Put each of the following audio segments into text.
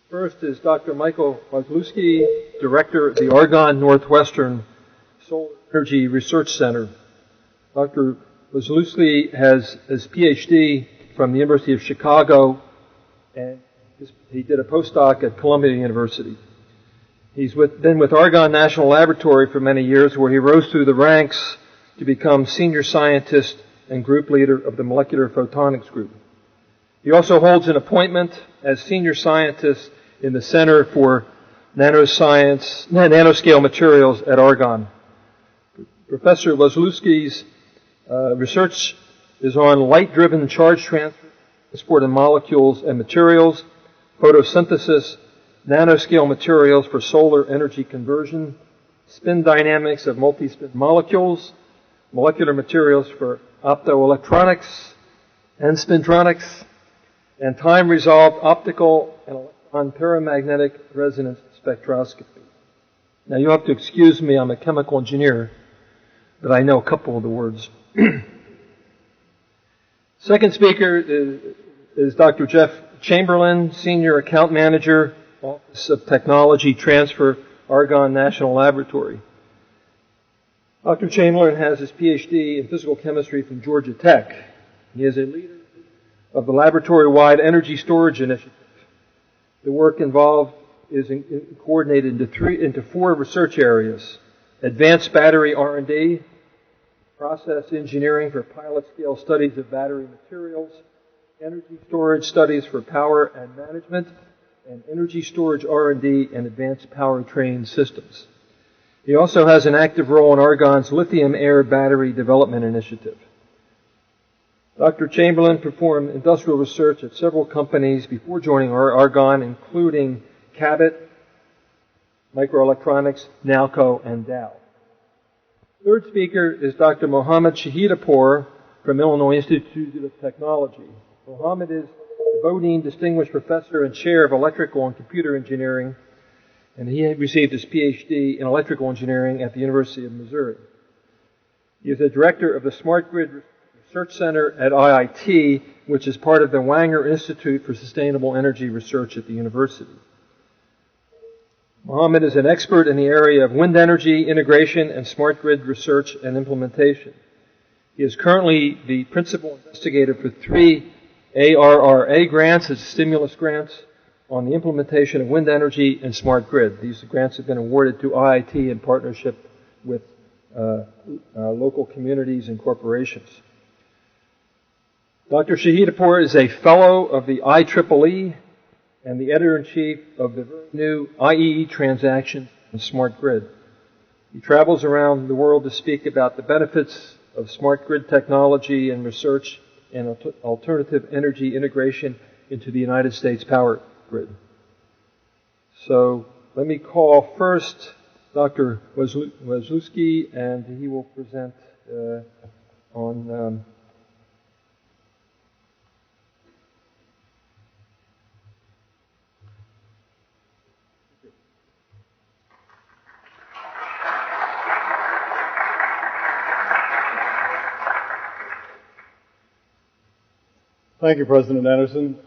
First is Dr. Micheal Wasielewski, Director of the Argonne-Northwestern Solar Energy Research Center. Dr. Wasielewski has his PhD from the University of Chicago, and he did a postdoc at Columbia University. He's been with Argonne National Laboratory for many years, where he rose through the ranks to become senior scientist and group leader of the Molecular Photonics Group. He also holds an appointment as senior scientist in the Center for Nanoscale Materials at Argonne. Professor Wasielewski's research is on light-driven charge transfer, transport of molecules and materials, photosynthesis, nanoscale materials for solar energy conversion, spin dynamics of multi-spin molecules, molecular materials for optoelectronics and spintronics, and time-resolved optical and electron paramagnetic resonance spectroscopy. Now, you'll have to excuse me, I'm a chemical engineer, but I know a couple of the words. Second speaker is Dr. Jeff Chamberlain, Senior Account Manager, Office of Technology Transfer, Argonne National Laboratory. Dr. Chamberlain has his PhD in physical chemistry from Georgia Tech. He is a leader of the laboratory-wide energy storage initiative. The work involved is coordinated into four research areas: advanced battery R&D, process engineering for pilot-scale studies of battery materials, energy storage studies for power and management, and energy storage R&D and advanced powertrain systems. He also has an active role in Argonne's Lithium Ion Battery Development Initiative. Dr. Chamberlain performed industrial research at several companies before joining Argonne, including Cabot, Microelectronics, Nalco, and Dow. Third speaker is Dr. Mohammad Shahidehpour from Illinois Institute of Technology. Mohammad is the Bodine Distinguished Professor and Chair of Electrical and Computer Engineering, and he received his PhD in Electrical Engineering at the University of Missouri. He is the Director of the Smart Grid Research Center at IIT, which is part of the Wanger Institute for Sustainable Energy Research at the university. Mohammad is an expert in the area of wind energy integration and smart grid research and implementation. He is currently the principal investigator for 3 ARRA grants, as stimulus grants, on the implementation of wind energy and smart grid. These grants have been awarded to IIT in partnership with local communities and corporations. Dr. Shahidehpour is a fellow of the IEEE and the editor-in-chief of the new IEE Transactions and Smart Grid. He travels around the world to speak about the benefits of smart grid technology and research and alternative energy integration into the United States power grid. So let me call first Dr. Wasielewski, and he will present on Thank you, President Anderson.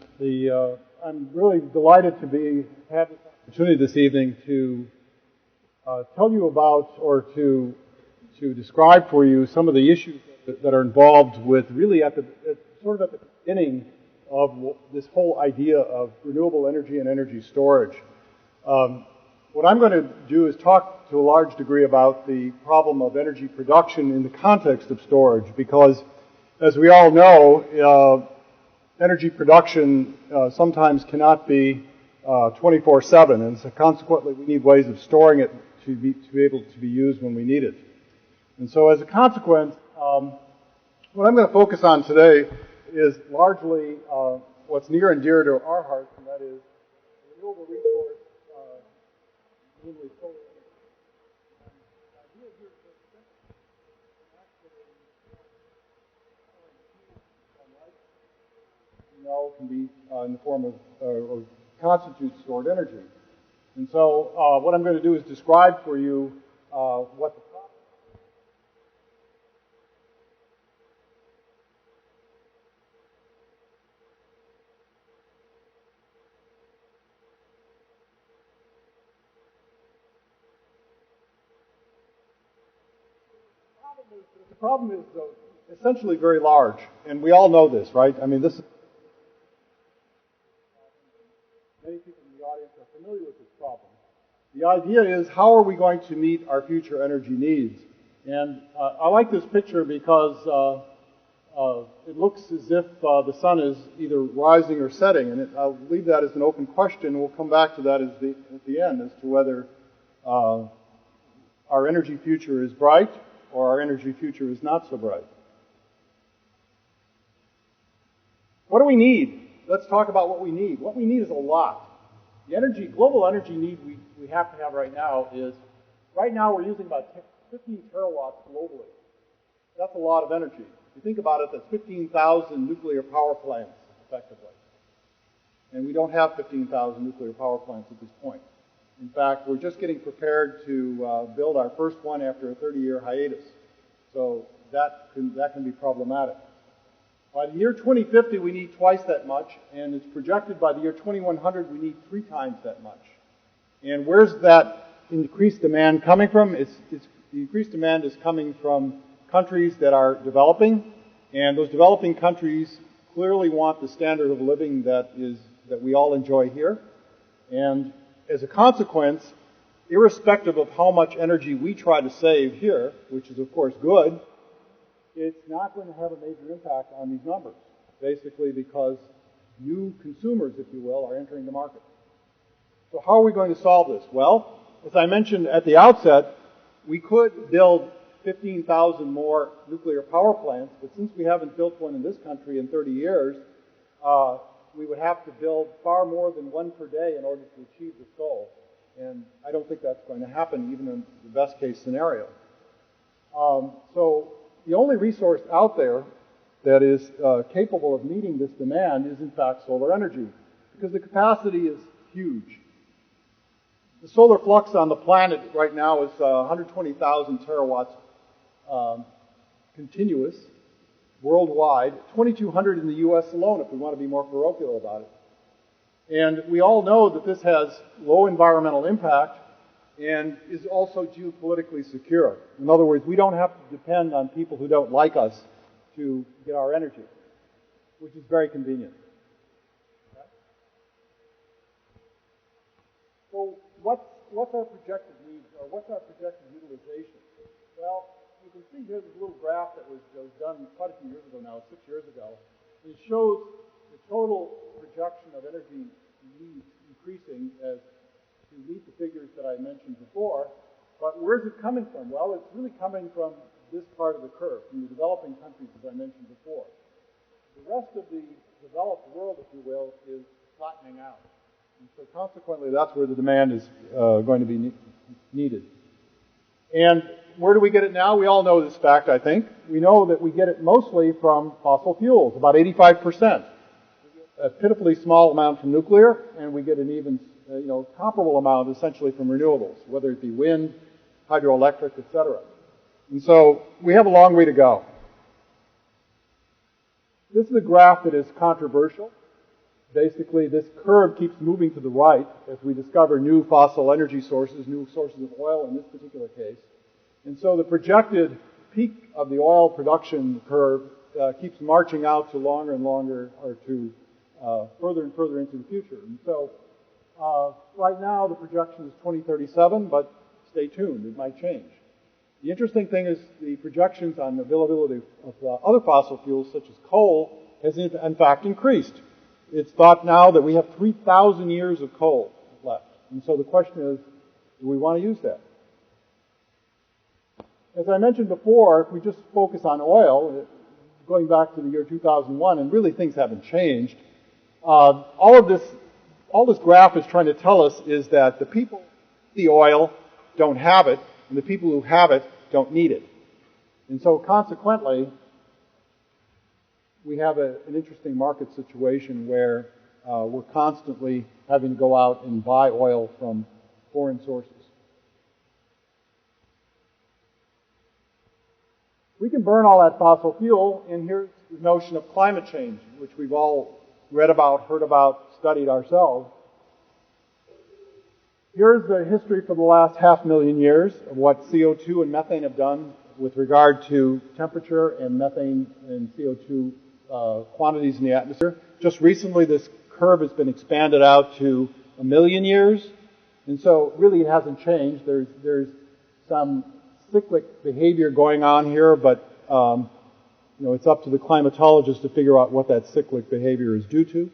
I'm really delighted to have this opportunity this evening to tell you about, or to describe for you, some of the issues that are involved with really at the beginning of this whole idea of renewable energy and energy storage. What I'm going to do is talk to a large degree about the problem of energy production in the context of storage, because, as we all know, energy production sometimes cannot be 24/7, and so consequently we need ways of storing it to be able to be used when we need it. And so as a consequence, what I'm going to focus on today is largely what's near and dear to our hearts, and that is renewable resource, namely solar energy. And the idea here is that can be in the form of, or constitutes stored energy. And so what I'm going to do is describe for you what the problem is. The problem is essentially very large, and we all know this, right? I mean, this is many people in the audience are familiar with this problem. The idea is, how are we going to meet our future energy needs? And I like this picture because it looks as if the sun is either rising or setting, and I'll leave that as an open question. We'll come back to that at the end as to whether our energy future is bright or our energy future is not so bright. What do we need? Let's talk about what we need. What we need is a lot. The global energy need we have to have right now is, right now we're using about 15 terawatts globally. That's a lot of energy. If you think about it, that's 15,000 nuclear power plants, effectively. And we don't have 15,000 nuclear power plants at this point. In fact, we're just getting prepared to build our first one after a 30-year hiatus. So that can be problematic. By the year 2050, we need twice that much, and it's projected by the year 2100, we need 3 times that much. And where's that increased demand coming from? The increased demand is coming from countries that are developing, and those developing countries clearly want the standard of living that we all enjoy here. And as a consequence, irrespective of how much energy we try to save here, which is of course good, it's not going to have a major impact on these numbers, basically because new consumers, if you will, are entering the market. So how are we going to solve this? Well, as I mentioned at the outset, we could build 15,000 more nuclear power plants, but since we haven't built one in this country in 30 years, we would have to build far more than one per day in order to achieve this goal. And I don't think that's going to happen, even in the best case scenario. So the only resource out there that is capable of meeting this demand is, in fact, solar energy, because the capacity is huge. The solar flux on the planet right now is 120,000 terawatts continuous worldwide, 2,200 in the U.S. alone, if we want to be more parochial about it. And we all know that this has low environmental impact and is also geopolitically secure. In other words, we don't have to depend on people who don't like us to get our energy, which is very convenient. Okay? So what's our projected needs, or what's our projected utilization? Well, you can see here's a little graph that was done quite a few years ago now, 6 years ago. It shows the total projection of energy needs increasing as to meet the figures that I mentioned before. But where's it coming from? Well, it's really coming from this part of the curve, from the developing countries, as I mentioned before. The rest of the developed world, if you will, is flattening out. And so consequently, that's where the demand is going to be needed. And where do we get it now? We all know this fact, I think. We know that we get it mostly from fossil fuels, about 85%. A pitifully small amount from nuclear, and we get an even comparable amount essentially from renewables, whether it be wind, hydroelectric, etc. And so we have a long way to go. This is a graph that is controversial. Basically, this curve keeps moving to the right as we discover new fossil energy sources, new sources of oil in this particular case. And so the projected peak of the oil production curve keeps marching out to longer and longer, or to further and further into the future. And so right now the projection is 2037, but stay tuned, it might change. The interesting thing is the projections on the availability of other fossil fuels, such as coal, has in fact increased. It's thought now that we have 3,000 years of coal left. And so the question is, do we want to use that? As I mentioned before, if we just focus on oil, going back to the year 2001, and really things haven't changed, all this graph is trying to tell us is that the people who need the oil don't have it, and the people who have it don't need it. And so consequently, we have an interesting market situation where we're constantly having to go out and buy oil from foreign sources. We can burn all that fossil fuel, and here's the notion of climate change, which we've all read about, heard about, studied ourselves. Here's the history for the last 500,000 years of what CO2 and methane have done with regard to temperature and methane and CO2 quantities in the atmosphere. Just recently, this curve has been expanded out to 1 million years, and so really it hasn't changed. There's some cyclic behavior going on here, but it's up to the climatologist to figure out what that cyclic behavior is due to.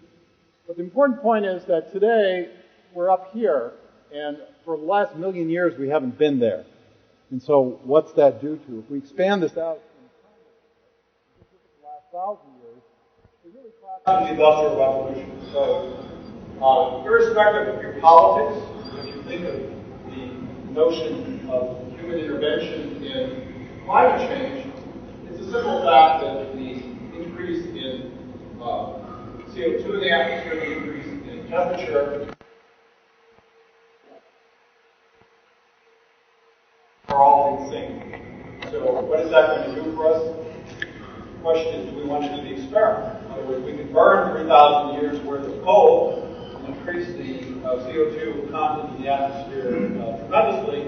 But the important point is that today we're up here, and for the last 1 million years we haven't been there. And so what's that due to? If we expand this out in the last 1,000 years, it really crashes the Industrial Revolution. So irrespective of your politics, if you think of the notion of human intervention in climate change, it's a simple fact that the increase in CO2 in the atmosphere, the increase in temperature, are all in sync. So what is that going to do for us? The question is, do we want to do the experiment? In other words, we can burn 3,000 years worth of coal and increase the CO2 content in the atmosphere tremendously,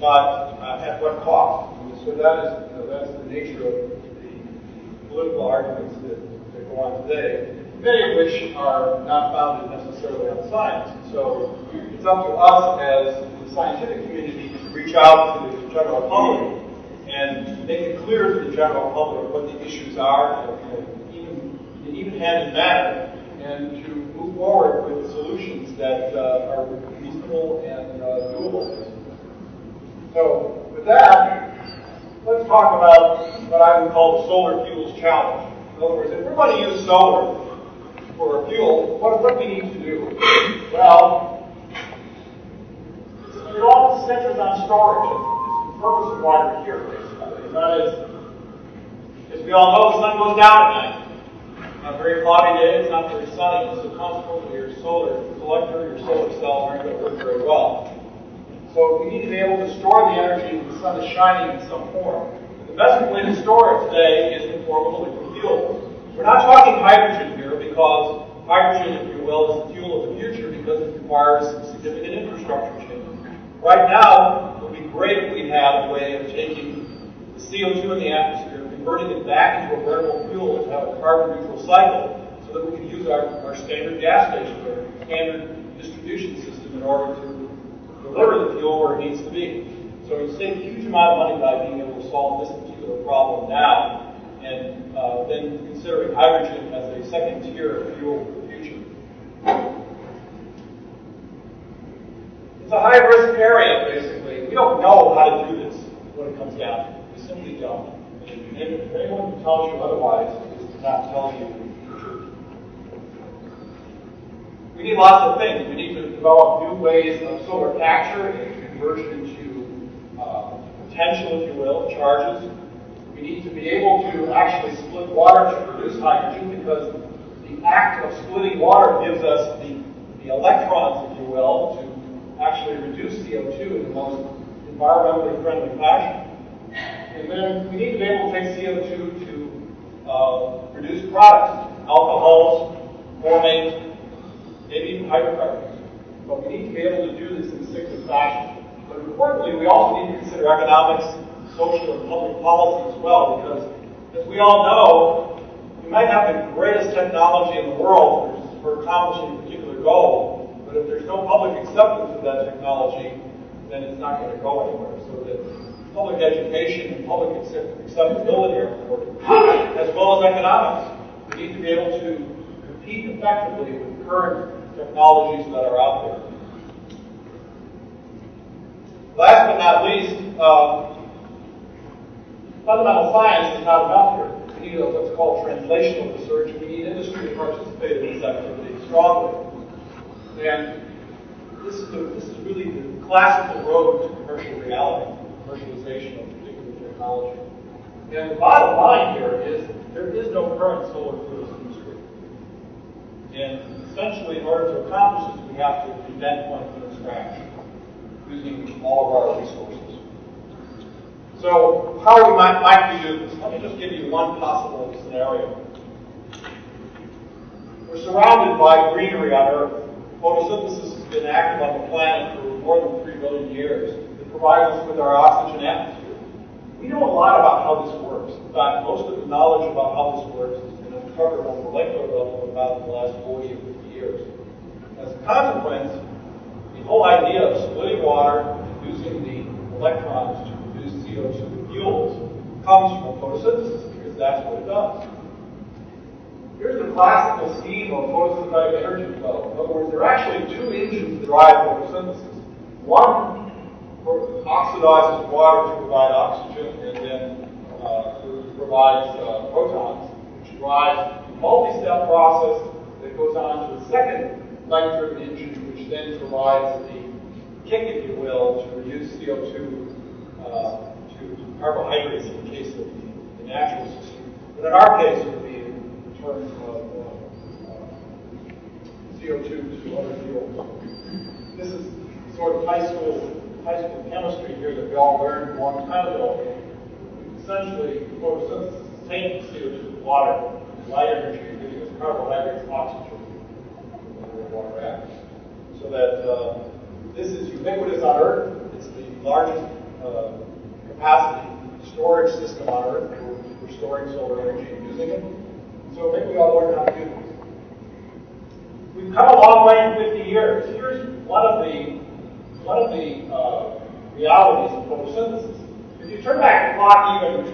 but at what cost? So that's the nature of the political arguments that go on today, many of which are not founded necessarily on science. So it's up to us as the scientific community to reach out to the general public and make it clear to the general public what the issues are in an even-handed manner, and to move forward with solutions that are reasonable and doable. So with that, let's talk about what I would call the solar fuels challenge. In other words, if we're going to use solar for a fuel, what do we need to do? Well, it all centers on storage. It's the purpose of why we're here, basically. And that is, as we all know, the sun goes down at night. On a very cloudy day, it's not very sunny, so consequently your solar collector, your solar cells aren't going to work very well. So we need to be able to store the energy when the sun is shining in some form. The best way to store it today is in the form of liquid fuel. We're not talking hydrogen here because hydrogen, if you will, is the fuel of the future because it requires significant infrastructure change. Right now, it would be great if we had a way of taking the CO2 in the atmosphere, converting it back into a burnable fuel to have a carbon-neutral cycle so that we can use our standard gas station or standard distribution system in order to deliver the fuel where it needs to be. So we save a huge amount of money by being able to solve this particular problem now, and then considering hydrogen as a second tier of fuel for the future. It's a high-risk area, basically. We don't know how to do this when it comes down to it. We simply don't. And if anyone who tells you otherwise is not telling you the truth. We need lots of things. We need to develop new ways of solar capture and conversion into potential, if you will, charges. We need to be able to actually split water to produce hydrogen because the act of splitting water gives us the electrons, if you will, to actually reduce CO2 in the most environmentally friendly fashion. And then we need to be able to take CO2 to produce products, alcohols, formates, maybe even hydrocarbons. But we need to be able to do this in a cyclic fashion. But importantly, we also need to consider economics, social, and public policy as well, because as we all know, we might have the greatest technology in the world for accomplishing a particular goal, but if there's no public acceptance of that technology, then it's not going to go anywhere. So that public education and public acceptability are important, as well as economics. We need to be able to compete effectively with current technologies that are out there. Last but not least, fundamental science is not enough here. We need what's called translational research, and we need industry to participate in this activity strongly. And this is really the classical road to commercial reality, commercialization of particular technology. And the bottom line here is there is no current solar fuels industry. And essentially, in order to accomplish this, we have to invent one from scratch, using all of our resources. So, how might we do this? Let me just give you one possible scenario. We're surrounded by greenery on Earth. Photosynthesis has been active on the planet for more than 3 billion years. It provides us with our oxygen atmosphere. We We know a lot about how this works. In fact, most of the knowledge about how this works has been uncovered on the molecular level about the last 40 or 50 years. As a consequence, the whole idea of splitting water and using the electrons to produce CO2 fuels comes from photosynthesis, because that's what it does. Here's the classical scheme of photosynthetic energy development. In other words, there are actually two engines that drive photosynthesis. One oxidizes water to provide oxygen, and then provides protons, which drives a multi-step process that goes on to a second light-driven engine, which then provides the kick, if you will, to reduce CO2 to carbohydrates in the case of the natural system. But in our case, it would be in terms of CO2 to other fuels. This is sort of high school chemistry here that we all learned a long time ago. Essentially, photosynthesis is taking CO2 to water, light energy, and giving us carbohydrates, oxygen, and water atoms. So that this is ubiquitous on Earth. It's the largest capacity storage system on Earth. We're storing solar energy and using it. So maybe we all learn how to do this. We've come a long way in 50 years. Here's one of the realities of photosynthesis. If you turn back the clock even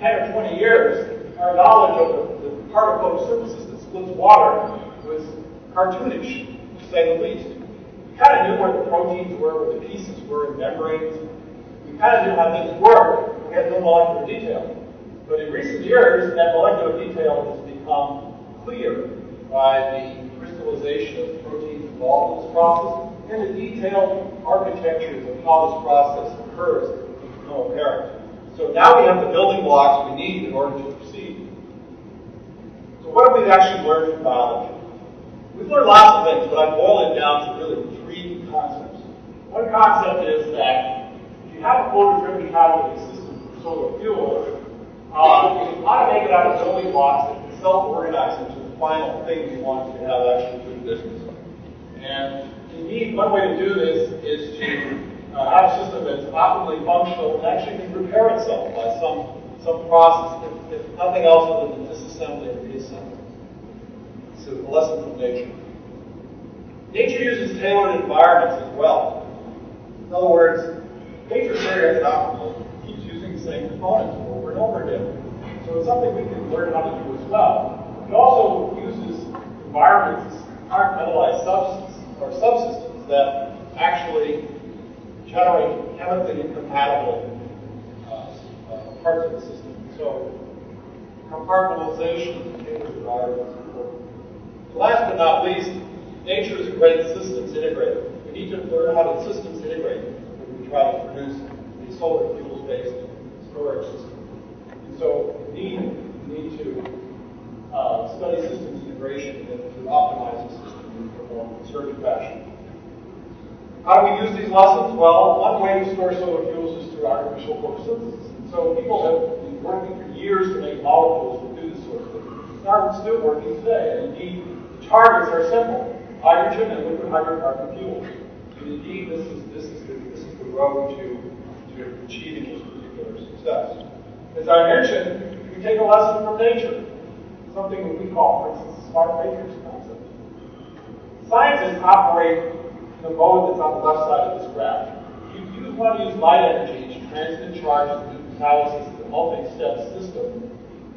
10 or 20 years, our knowledge of the part of photosynthesis that splits water was cartoonish, to say the least. We kind of knew where the proteins were, where the pieces were in membranes. We kind of knew how things worked. We had no molecular detail. But in recent years, that molecular detail has become clear by the crystallization of proteins involved in this process, and the detailed architectures of how this process occurs become apparent. So now we have the building blocks we need in order to proceed. So what have we actually learned from biology? We've learned lots of things, but I boil it down to really three concepts. One concept is that if you have a photo-driven catalytic system for solar fuel, you ought to make it out of building blocks that can self-organize into the final thing you want to have actually do business. And indeed, one way to do this is to have a system that's optimally functional and actually can repair itself by some process, if nothing else other than disassembly or reassembly. So a lesson from nature. Nature uses tailored environments as well. In other words, nature is very economical. It keeps using the same components over and over again. So it's something we can learn how to do as well. It also uses environments as compartmentalized subsystems that actually generate chemically incompatible parts of the system. So compartmentalization of tailored environments is important. Last but not least, nature is a great systems integrator. We need to learn how to systems integrate when we try to produce a solar fuels-based storage system. And so we need to study systems integration and to optimize the system in a more concerted fashion. How do we use these lessons? Well, one way to store solar fuels is through artificial photosynthesis. And so people have been working for years to make molecules that do this sort of thing. They're still working today. And indeed, the targets are simple: hydrogen and liquid hydrocarbon fuels. And indeed, this is the road to achieving this particular success. As I mentioned, we take a lesson from nature, something that we call, for instance, the smart matrix concept. Scientists operate in the mode that's on the left side of this graph. If you want to use light energy to transmit charges through catalysis to a multi-step system,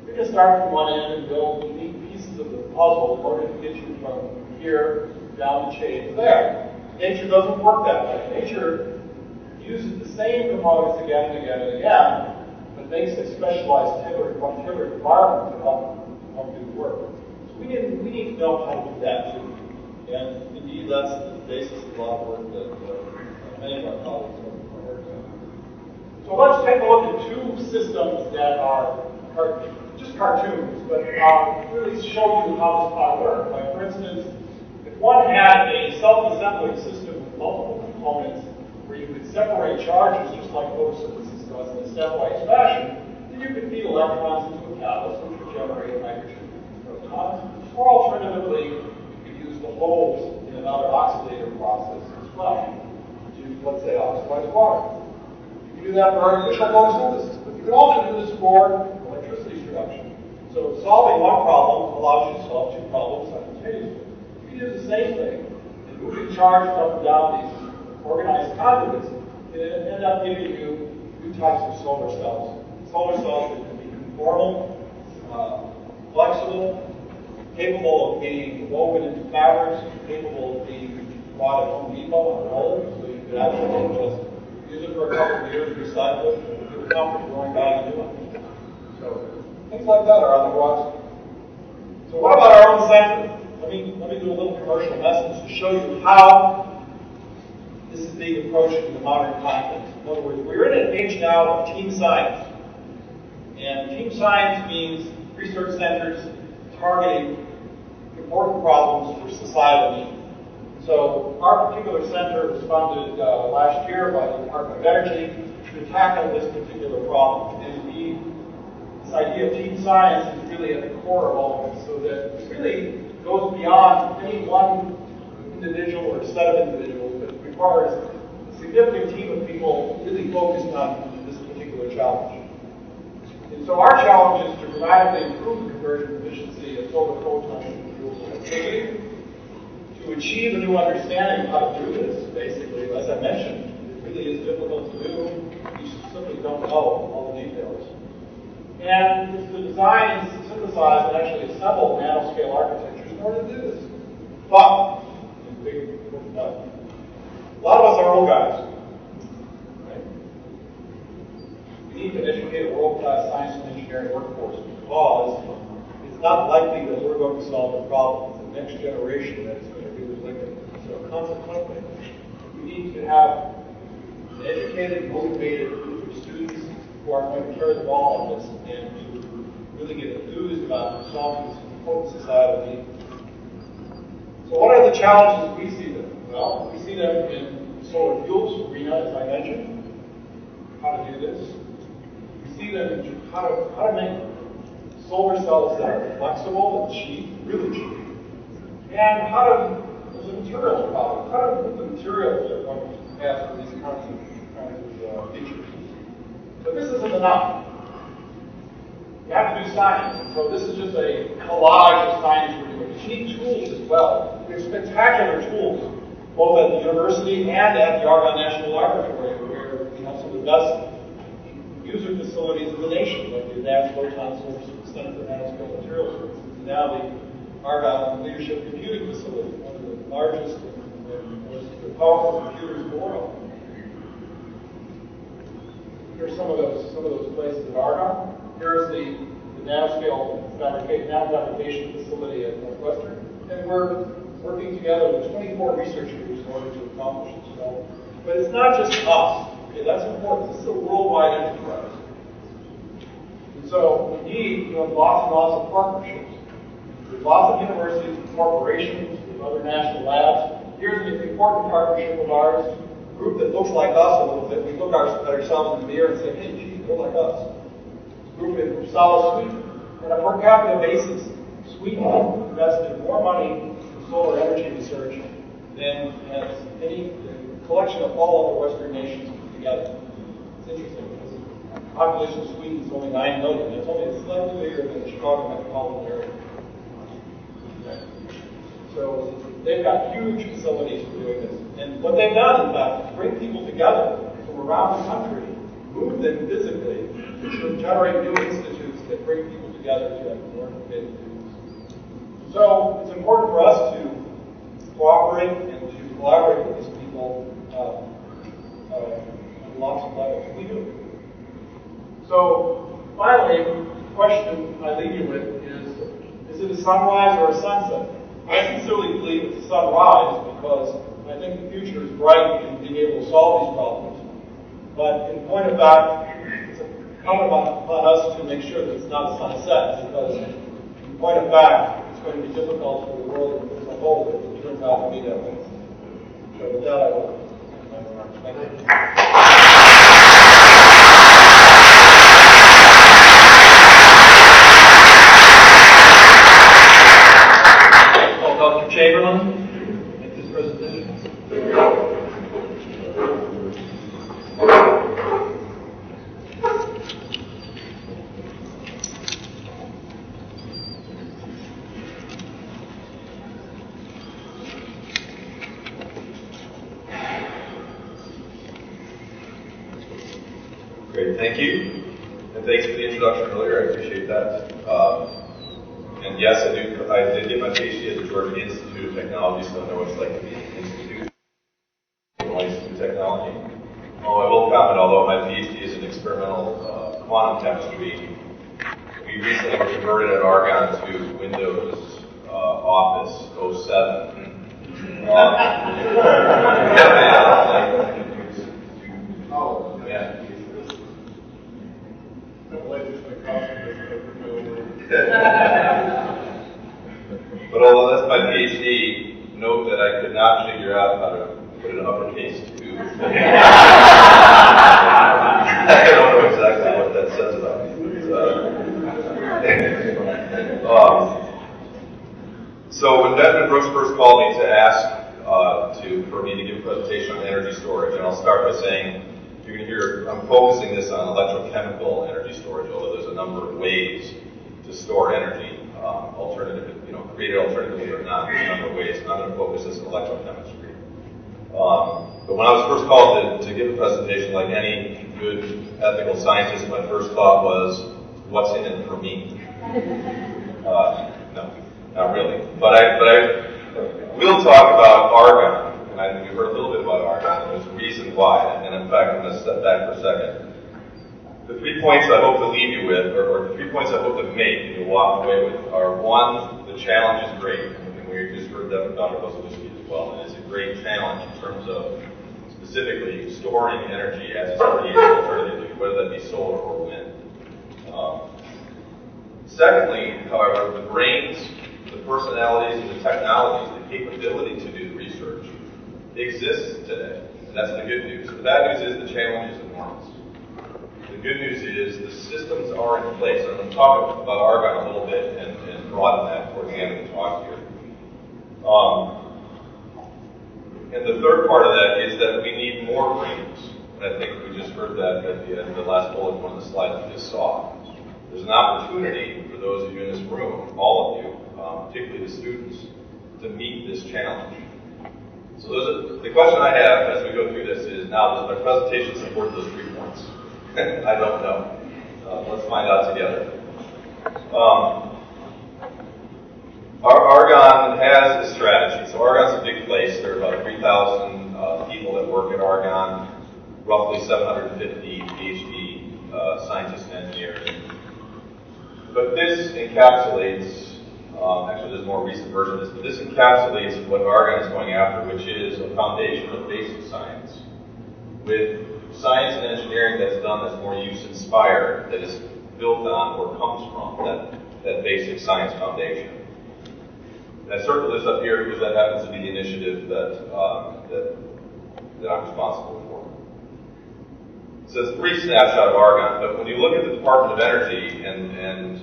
you're going to start from one end and build unique pieces of the puzzle in order to get you from here down the chain to there. Nature doesn't work that way. Nature uses the same components again and again and again, but makes a specialized tailored environment to help do the work. So we need to know how to do that too. And indeed, that's the basis of a lot of work that many of our colleagues are working on. So let's take a look at two systems that are just cartoons, but really show you how this ought to work. Like, for instance, if one had a self-assembling system with multiple components where you could separate charges just like photosynthesis does in a stepwise fashion, then you could feed electrons into a catalyst which would generate nitrogen protons, or alternatively, the holes in another oxidator process as well to, let's say, oxidize water. You can do that for artificial photosynthesis, but can also do this for electricity production. So solving one problem allows you to solve two problems simultaneously. You can do the same thing, and moving charge up and down these organized conduits, it end up giving you new types of solar cells. Solar cells that can be conformal, flexible, capable of being woven into fabrics, capable of being bought at Home Depot on rollers, so you could actually just use it for a couple of years, recycle it, and give a comfort going back and doing it. So things like that are on the horizon. So what about our own center? Let me do a little commercial message to show you how this is being approached in the modern context. In other words, we're in an age now of team science. And team science means research centers targeting important problems for societal need. So our particular center was founded last year by the Department of Energy to tackle this particular problem. And this idea of team science is really at the core of all of it, so that it really goes beyond any one individual or set of individuals, but it requires a significant team of people really focused on this particular challenge. And so our challenge is to dramatically improve the conversion efficiency of solar photons into renewable electricity, to achieve a new understanding of how to do this, basically. As I mentioned, it really is difficult to do. You simply don't know all the details. And it's to design, synthesize, and actually assemble nanoscale architectures in order to do this. But, a lot of us are old guys. Right? We need to educate a world-class science and engineering workforce because it's not likely that we're going to solve the problem. It's the next generation that is going to really look at it. So consequently, we need to have an educated, motivated group of students who are going to carry the ball on this and to really get enthused about solving this important societal need. So what are the challenges we see them? Well, we see them in solar fuels arena, as I mentioned, how to do this. We see them in how to make solar cells that are flexible and cheap, really cheap. And there's a materials problem. How to put the materials that are going to pass for these kinds of features. But this isn't enough. You have to do science. And so this is just a collage of science we're doing. You need tools as well. We have spectacular tools, both at the university and at the Argonne National Laboratory, where we have some of the best user facilities in the nation, like the Advanced Photon Source Center for Nanoscale Materials, and now the Argonne Leadership Computing Facility, one of the largest and most powerful computers in the world. Here's some of those places at Argonne. Here's the nanoscale nanofabrication facility at Northwestern, and we're working together with 24 research groups in order to accomplish this goal. But it's not just us. Okay, that's important. This is a worldwide enterprise. And so we need lots and lots of partnerships. There's lots of universities and corporations and other national labs. Here's an important partnership of ours, a group that looks like us a little bit. We look at ourselves in the mirror and say, hey, geez, they're like us. A group in Uppsala, Sweden. On a per capita basis, Sweden invested more money in solar energy research than has any collection of all other Western nations put together. It's interesting because the population of Sweden is only 9 million. It's only slightly bigger than the Chicago metropolitan area. So they've got huge facilities for doing this. And what they've done, in fact, is bring people together from around the country, move them physically, to generate new institutes that bring people together to have more innovative things. So it's important for us to cooperate and to collaborate with these people on lots of levels. We do. So finally, the question I leave you with is it a sunrise or a sunset? I sincerely believe it's a sunrise because I think the future is bright in being able to solve these problems. But in point of fact, it's incumbent upon us to make sure that it's not a sunset because in point of fact, it's going to be difficult for the world as a whole if it turns out to be that way. So with that, I will. Thank you. Dr. Chamberlain, make this presentation. Great, thank you. And thanks for the introduction earlier, I appreciate that. And yes, I did get my PhD at the Georgia Institute of Technology, so I know what it's like to be in an institute of technology. I will comment, although my PhD is in experimental quantum chemistry, we recently were converted at Argonne to Windows Office 07. But although that's my PhD, note that I could not figure out how to put an uppercase 2. I don't know exactly what that says about me. So when Benjamin Brooks first called me to ask for me to give a presentation on energy storage, and I'll start by saying, you're going to hear, I'm focusing this on electrochemical energy storage, although there's a number of ways to store energy, created alternatively or not, there's a number of ways, and I'm going to focus this on electrochemistry. But when I was first called to give a presentation, like any good ethical scientist, my first thought was, what's in it for me? No, not really. But I will talk about Argonne. And you heard a little bit about Argonne, and there's a reason why. And in fact, I'm going to step back for a second. The 3 points I hope to leave you with, or the 3 points I hope to make and you'll walk away with, are one, the challenge is great. And we just heard that from Dr. Wasielewski as well. And it's a great challenge in terms of specifically storing energy as it's created alternatively, whether that be solar or wind. Secondly, however, the brains, the personalities, and the technologies, the capability to do the research exists today. And that's the good news. The bad news is the challenge is enormous. The good news is the systems are in place. I'm going to talk about Argonne a little bit and broaden that towards the end of the talk here. And the third part of that is that we need more brains. And I think we just heard that at the end of the last bullet, one of the slides we just saw. There's an opportunity for those of you in this room, all of you, particularly the students, to meet this challenge. So the question I have as we go through this is, now does my presentation support those 3 points? I don't know. Let's find out together. Argonne has a strategy. So Argonne's a big place. There are about 3,000 people that work at Argonne, roughly 750 PhD scientists and engineers. But this encapsulates, actually there's a more recent version of this, but this encapsulates what Argonne is going after, which is a foundation of basic science with science and engineering that's done that's more use-inspired, that is built on or comes from that basic science foundation. And I circled this up here because that happens to be the initiative that I'm responsible for. So it's a brief snapshot of Argonne, but when you look at the Department of Energy and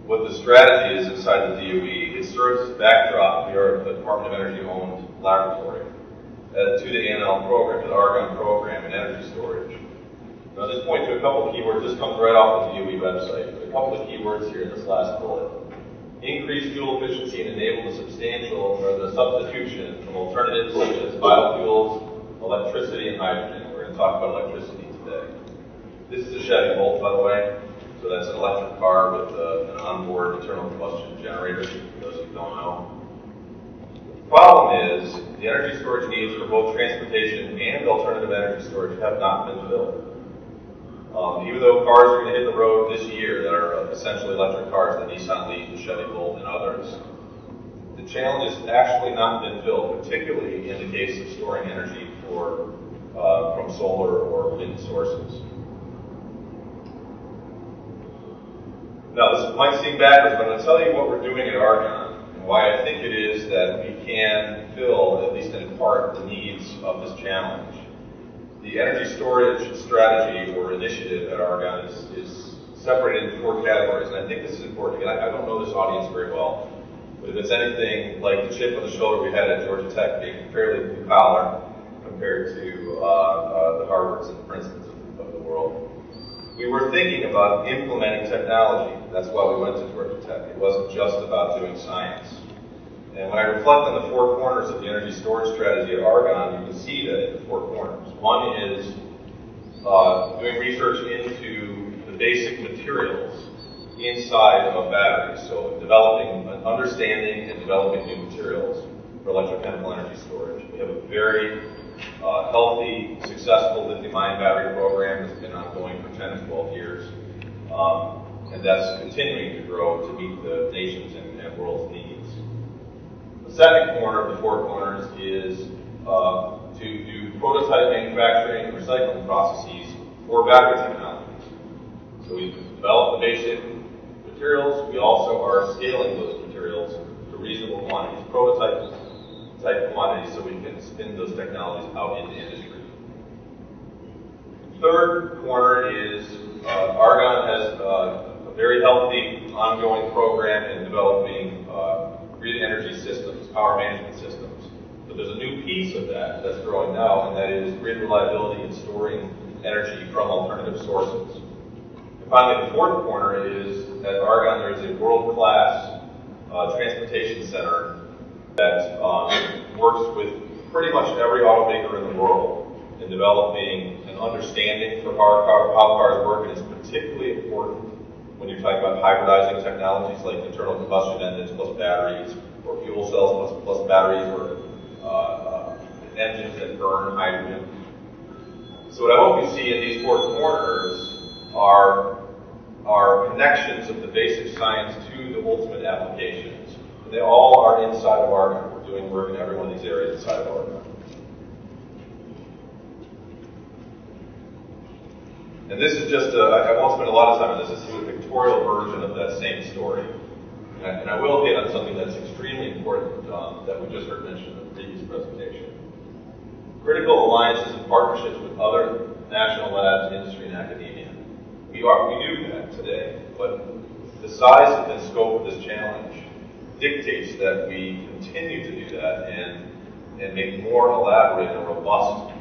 what the strategy is inside the DOE, it serves as a backdrop. We are a Department of Energy-owned laboratory to the ANL program, to the Argonne program in energy storage. Now, I'll just point to a couple of keywords. This comes right off the DOE website. A couple of keywords here in this last bullet. Increase fuel efficiency and enable the substitution of alternatives such as biofuels, electricity, and hydrogen. We're going to talk about electricity today. This is a Chevy Volt, by the way. So that's an electric car with an onboard internal combustion generator, for those who don't know. The problem is the energy storage needs for both transportation and alternative energy storage have not been filled. Even though cars are going to hit the road this year that are essentially electric cars, the Nissan Leaf, the Chevy Volt, and others, the challenge has actually not been filled, particularly in the case of storing energy from solar or wind sources. Now, this might seem backwards, but I'm going to tell you what we're doing at Argonne and why I think it is that we can fill, at least in part, the needs of this challenge. The energy storage strategy or initiative at Argonne is separated into 4 categories, and I think this is important. Again, I don't know this audience very well, but if it's anything like the chip on the shoulder we had at Georgia Tech, being fairly blue collar compared to the Harvards and Princetons of the world, we were thinking about implementing technology. That's why we went to Georgia Tech. It wasn't just about doing science. And when I reflect on the 4 corners of the energy storage strategy at Argonne, you can see that in the 4 corners. One is doing research into the basic materials inside of batteries. So developing, understanding and developing new materials for electrochemical energy storage. We have a very healthy, successful lithium-ion battery program that's been ongoing for 10 or 12 years. And that's continuing to grow to meet the nation's and world's needs. The second corner of the four corners is to do prototype manufacturing and recycling processes for battery technologies. So we've developed the basic materials. We also are scaling those materials to reasonable quantities, prototype type quantities, so we can spin those technologies out into industry. Third corner is Argonne has a very healthy ongoing program in developing grid energy systems, power management systems. But there's a new piece of that that's growing now, and that is grid reliability and storing energy from alternative sources. And finally, the fourth corner is at Argonne there is a world-class transportation center that works with pretty much every automaker in the world in developing an understanding for how cars work, and it's particularly important when you're talking about hybridizing technologies like internal combustion engines plus batteries, or fuel cells plus batteries, or engines that burn hydrogen. So what I hope you see in these four corners are connections of the basic science to the ultimate applications. And they all are inside of Argonne. We're doing work in every one of these areas inside of Argonne. And this is just I won't spend a lot of time on this. This is a pictorial version of that same story. And I will hit on something that's extremely important that we just heard mentioned in the previous presentation. Critical alliances and partnerships with other national labs, industry, and academia. We do that today, but the size and scope of this challenge dictates that we continue to do that and make more elaborate and robust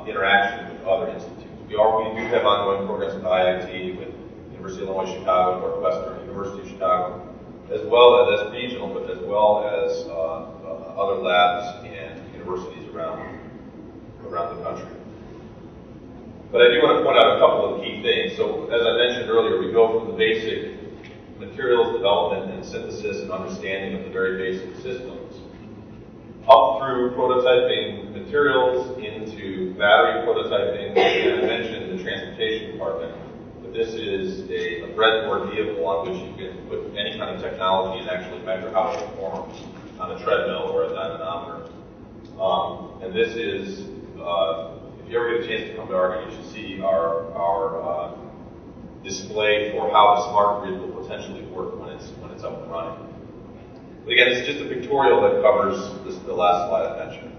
interaction with other institutes. We do have ongoing programs with IIT, with University of Illinois Chicago, Northwestern, University of Chicago, as well as regional, but as well as other labs and universities around the country. But I do want to point out a couple of key things. So as I mentioned earlier, we go from the basic materials development and synthesis and understanding of the very basic systems up through prototyping materials into battery prototyping, and I mentioned the transportation department. But this is a breadboard vehicle on which you can put any kind of technology and actually measure how it performs on a treadmill or a dynamometer. And this is, if you ever get a chance to come to Argonne, you should see our display for how the smart grid will potentially work when it's up and running. But again, it's just a pictorial that covers the last slide I mentioned.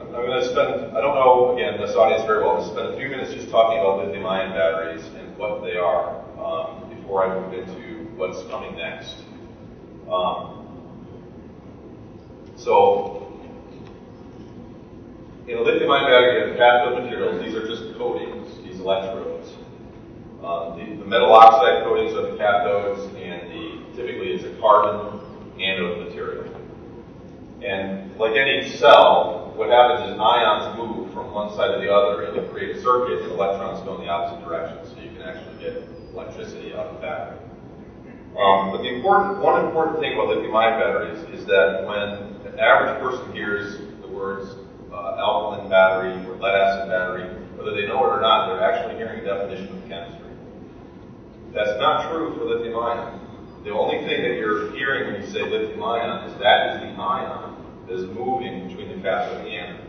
I'm going to spend, I don't know, again, this audience very well, I'm going to spend a few minutes just talking about lithium-ion batteries and what they are before I move into what's coming next. So, in a lithium-ion battery, you have cathode materials. These are just coatings, these electrodes. The metal oxide coatings are the cathodes, and typically it's a carbon anode material. And like any cell, what happens is ions move from one side to the other, and you create a circuit, and electrons go in the opposite direction, so you can actually get electricity out of the battery. But one important thing about lithium-ion batteries is that when an average person hears the words alkaline battery or lead-acid battery, whether they know it or not, they're actually hearing a definition of chemistry. That's not true for lithium-ion. The only thing that you're hearing when you say lithium-ion is that is the ion that is moving between the cathode and the anode.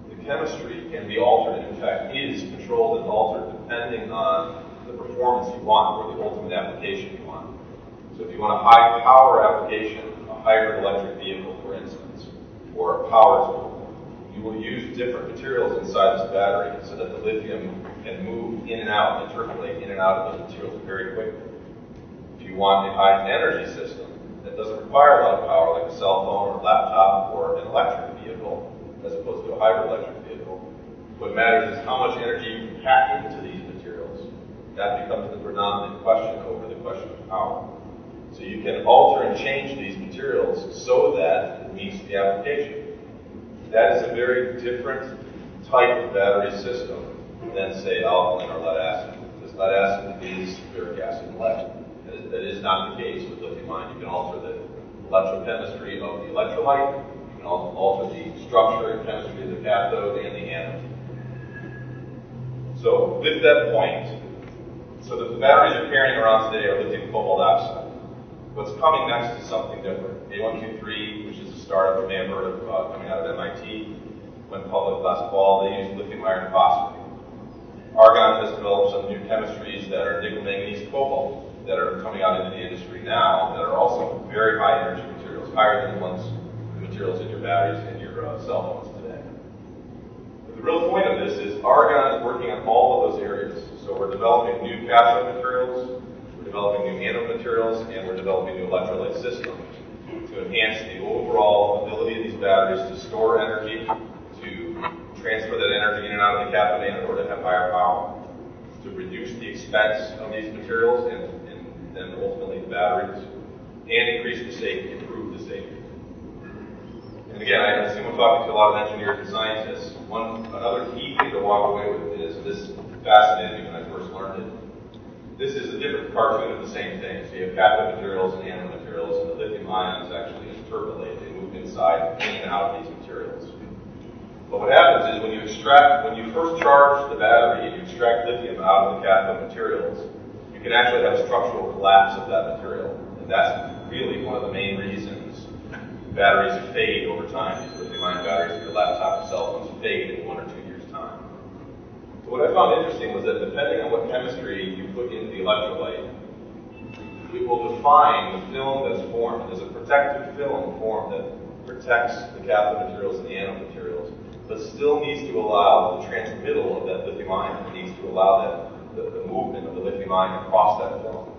The chemistry can be altered, and in fact is controlled and altered depending on the performance you want or the ultimate application you want. So if you want a high power application, a hybrid electric vehicle, for instance, or a power tool, you will use different materials inside this battery so that the lithium can move in and out and circulate in and out of those materials very quickly. If you want a high energy system that doesn't require a lot of power, like a cell phone or a laptop or an electric vehicle, as opposed to a hybrid electric vehicle, what matters is how much energy you can pack into these materials. That becomes the predominant question over the question of power. So you can alter and change these materials so that it meets the application. That is a very different type of battery system than, say, alkaline or lead acid. Because lead acid is uric acid and lead. That is not the case with lithium ion. You can alter the electrochemistry of the electrolyte. You can alter the structure and chemistry of the cathode and the anode. So with that point, so the batteries you're carrying around today are lithium cobalt oxide. What's coming next is something different. A123, which is a startup you may have heard of coming out of MIT, went public last fall. They use lithium iron phosphate. Argonne has developed some new chemistries that are nickel manganese cobalt that are coming out into the industry now that are also very high energy materials, higher than the materials in your batteries and your cell phones today. But the real point of this is Argonne is working on all of those areas. So we're developing new cathode materials, we're developing new anode materials, and we're developing new electrolyte systems to enhance the overall ability of these batteries to store energy, to transfer that energy in and out of the cathode anode, or to have higher power, to reduce the expense of these materials and then ultimately the batteries, and increase the safety, improve the safety. And again, I assume we're talking to a lot of engineers and scientists. Another key thing to walk away with is this fascinated me when I first learned it. This is a different cartoon of the same thing. So you have cathode materials and anode materials, and the lithium ions actually interpolate. They move inside in and out of these materials. But what happens is when you first charge the battery and you extract lithium out of the cathode materials, you can actually have a structural collapse of that material. And that's really one of the main reasons batteries fade over time. These lithium-ion batteries in your laptop and cell phones fade in 1 or 2 years' time. So what I found interesting was that depending on what chemistry you put into the electrolyte, it will define the film that's formed. There's a protective film formed that protects the cathode materials and the anode materials, but still needs to allow the transmittal of that lithium ion. It needs to allow the movement of the lithium ion across that film.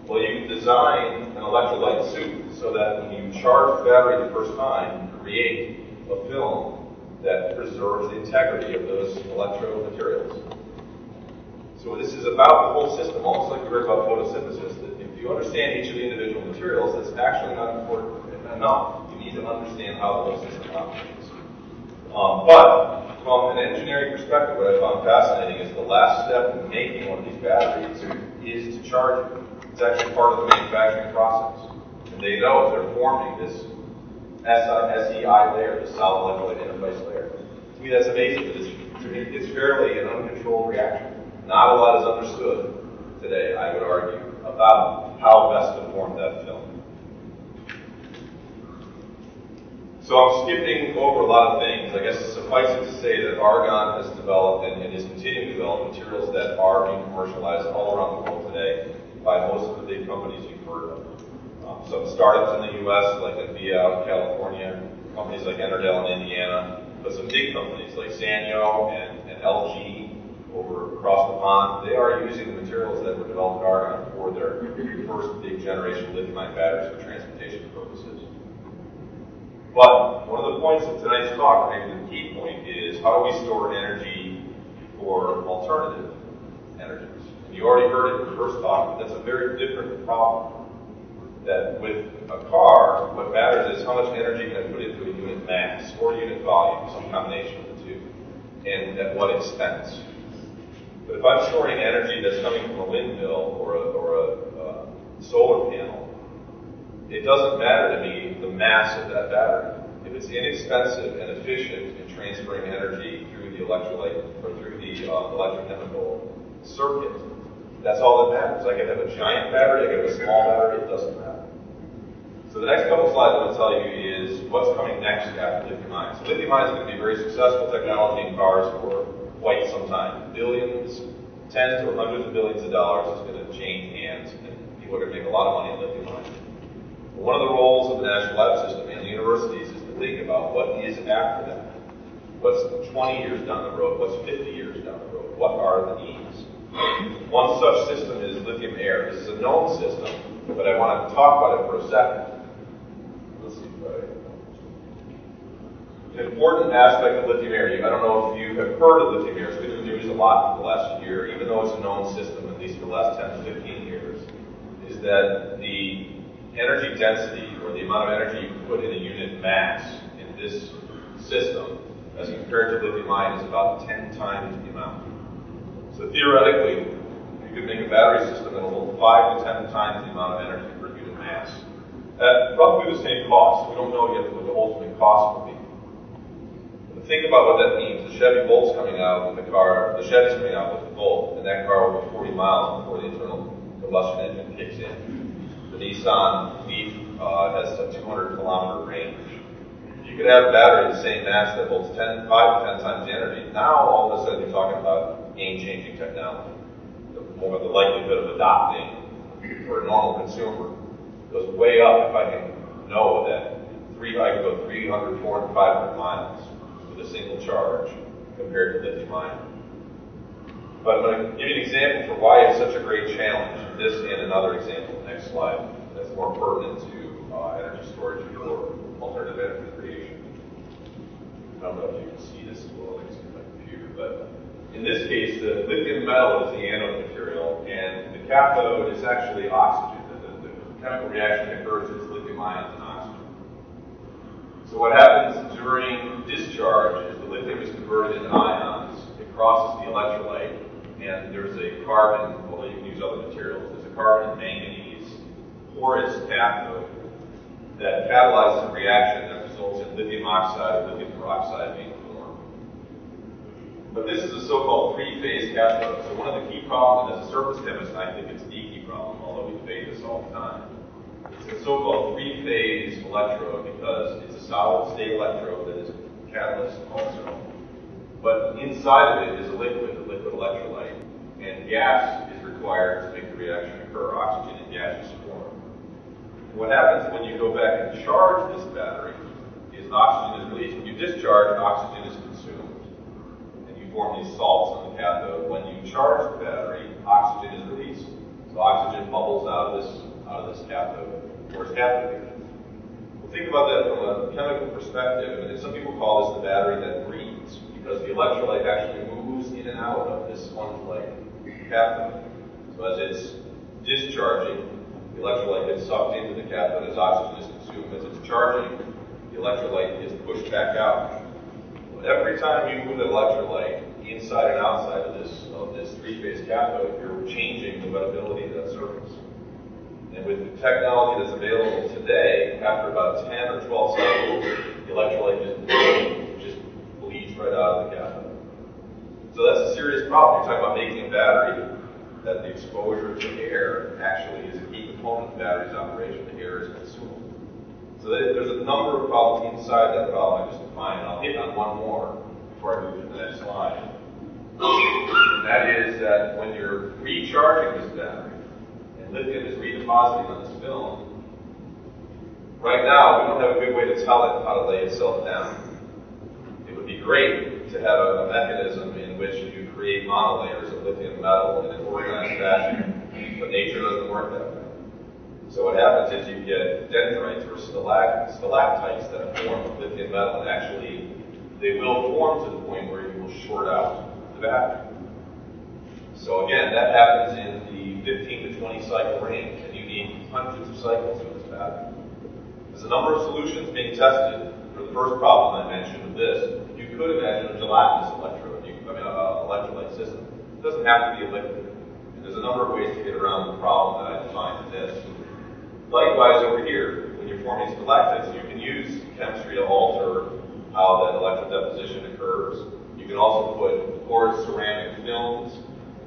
Well, you can design an electrolyte suit so that when you charge the battery the first time, you create a film that preserves the integrity of those electrode materials. So this is about the whole system, almost like we heard about photosynthesis, that if you understand each of the individual materials, that's actually not important enough. You need to understand how the whole system operates. But from an engineering perspective, what I found fascinating is the last step in making one of these batteries is to charge it. It's actually part of the manufacturing process. And they know if they're forming this SEI layer, the solid electrolyte interface layer. To me, that's amazing. It's fairly an uncontrolled reaction. Not a lot is understood today, I would argue, about how best to form that film. So I'm skipping over a lot of things. I guess suffice it to say that Argonne has developed and is continuing to develop materials that are being commercialized all around the world today by most of the big companies you've heard of. Some startups in the U.S. like NVIA out in California, companies like Enerdale in Indiana, but some big companies like Sanyo and LG over across the pond, they are using the materials that were developed at Argonne for their first big generation lithium-ion batteries for transportation purposes. But one of the points of tonight's talk, maybe the key point, is how do we store energy for alternative energies? And you already heard it in the first talk, but that's a very different problem. That with a car, what matters is how much energy can I put into a unit mass or unit volume, some combination of the two, and at what expense. But if I'm storing energy that's coming from a windmill or a solar panel, it doesn't matter to me the mass of that battery. If it's inexpensive and efficient in transferring energy through the electrolyte or through the electrochemical circuit, that's all that matters. I can have a giant battery, I can have a small battery, it doesn't matter. So the next couple slides I'm going to tell you is what's coming next after lithium ion. So lithium ion is going to be a very successful technology in cars for quite some time. Billions, tens or hundreds of billions of dollars is going to change hands, and people are going to make a lot of money in lithium ion. But one of the roles of the National Lab System and the universities is to think about what is after that. What's 20 years down the road? What's 50 years down the road? What are the needs? One such system is lithium air. This is a known system, but I want to talk about it for a second. Let's see. An important aspect of lithium air, I don't know if you have heard of lithium air. It's been in the news a lot for the last year, even though it's a known system, at least for the last 10 to 15 years, is that the energy density, or the amount of energy you can put in a unit mass in this system, as compared to lithium ion is about 10 times the amount. So theoretically, you could make a battery system that will hold 5 to 10 times the amount of energy per unit mass at roughly the same cost. We don't know yet what the ultimate cost will be. But think about what that means. The Chevy Volt's coming out with the car, the Chevy's coming out with the Volt, and that car will go 40 miles before the internal combustion engine kicks in. The Nissan Leaf has a 200-kilometer range. You could have a battery of the same mass that holds 5 to 10 times the energy. Now, all of a sudden, you're talking about game-changing technology. The likelihood of adopting for a normal consumer goes way up if I can know that I can go 300, 400, 500 miles with a single charge compared to lithium ion. But I'm going to give you an example for why it's such a great challenge. This and another example, next slide, that's more pertinent to energy storage for alternative energy creation. I don't know if you can see this as well, I can see my computer, but in this case, the lithium metal is the anode material, and the cathode is actually oxygen. The chemical reaction occurs as lithium ions and oxygen. So what happens during discharge is the lithium is converted into ions. It crosses the electrolyte, and there's a carbon, although you can use other materials, there's a carbon manganese porous cathode that catalyzes a reaction that results in lithium oxide or lithium peroxide being formed. But this is a so-called three-phase cathode. So one of the key problems, and as a surface chemist, I think it's the key problem, although we debate this all the time. It's a so-called three-phase electrode because it's a solid-state electrode that is a catalyst also. But inside of it is a liquid electrolyte, and gas is required to make the reaction occur. Oxygen and gas is formed. What happens when you go back and charge this battery is oxygen is released. When you discharge, oxygen is consumed, and you form these salts on the cathode. When you charge the battery, oxygen is released. So oxygen bubbles out of this cathode, or it's cathode. Well, think about that from a chemical perspective, and some people call this the battery that breathes, because the electrolyte actually moves in and out of this sponge-like cathode. So as it's discharging, the electrolyte gets sucked into the cathode as oxygen is consumed. As it's charging, the electrolyte is pushed back out. Well, every time you move the electrolyte inside and outside of this three-phase cathode, you're changing the wettability of that surface. And with the technology that's available today, after about 10 or 12 cycles, the electrolyte just bleeds right out of the cathode. So that's a serious problem. You're talking about making a battery that the exposure to air actually is a key component of the battery's operation. The air is consumed. So there's a number of problems inside that problem I just defined, and I'll hit on one more before I move to the next slide. And that is that when you're recharging this battery, and lithium is redepositing on this film, right now we don't have a good way to tell it how to lay itself down. It would be great to have a mechanism in which you create monolayers of lithium metal in an organized fashion, but nature doesn't work that way. So what happens is you get dendrites or stalactites that form of lithium metal, and actually they will form to the point where you will short out the battery. So again, that happens in the 15 to 20 cycle range, and you need hundreds of cycles of this battery. There's a number of solutions being tested for the first problem I mentioned of this. You could imagine a gelatinous electrolyte system. It doesn't have to be a liquid. And there's a number of ways to get around the problem that I defined in this. Likewise, over here, when you're forming stalactites, you can use chemistry to alter how that electrodeposition occurs. You can also put porous ceramic films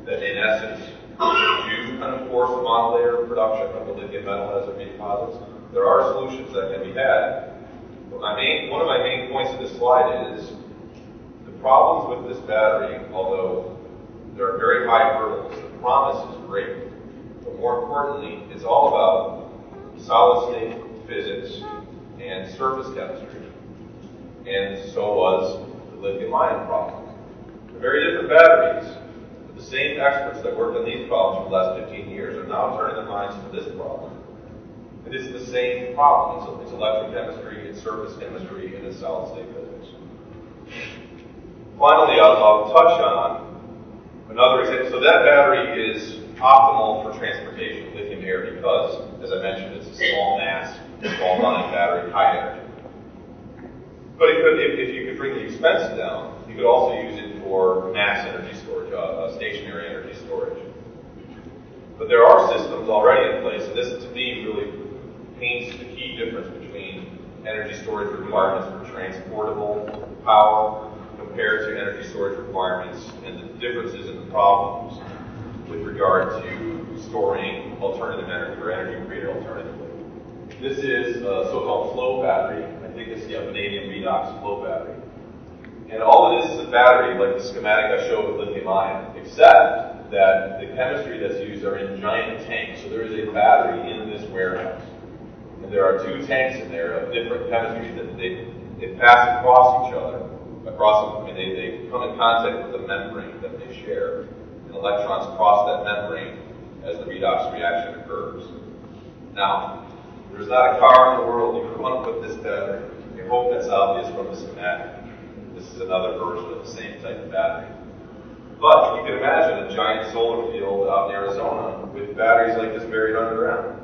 that, in essence, do kind of force a monolayer production of the lithium metal as it redeposits. There are solutions that can be had. But one of my main points of this slide is the problems with this battery, although there are very high hurdles, the promise is great. But more importantly, it's all about solid-state physics and surface chemistry. And so was the lithium-ion problem. They're very different batteries, but the same experts that worked on these problems for the last 15 years are now turning their minds to this problem. And it's the same problem. It's electrochemistry, it's surface chemistry, and it's solid-state physics. Finally, I'll touch on another example. So that battery is optimal for transportation, lithium air, because, as I mentioned, it's a small mass, small running battery, high energy. But it could, if you could bring the expense down, you could also use it for mass energy storage, stationary energy storage. But there are systems already in place, and this to me really paints the key difference between energy storage requirements for transportable power compared to energy storage requirements and the differences in the problems with regard to storing alternative energy or energy created alternatively. This is a so-called flow battery. I think it's the Vanadium Redox flow battery. And all it is a battery like the schematic I showed with lithium ion, except that the chemistry that's used are in giant tanks. So there is a battery in this warehouse. And there are two tanks in there of different chemistries that they pass across each other. And they come in contact with the membrane that they share. And electrons cross that membrane as the redox reaction occurs. Now, there's not a car in the world you would want to put this battery. I hope that's obvious from the schematic. This is another version of the same type of battery. But you can imagine a giant solar field out in Arizona with batteries like this buried underground.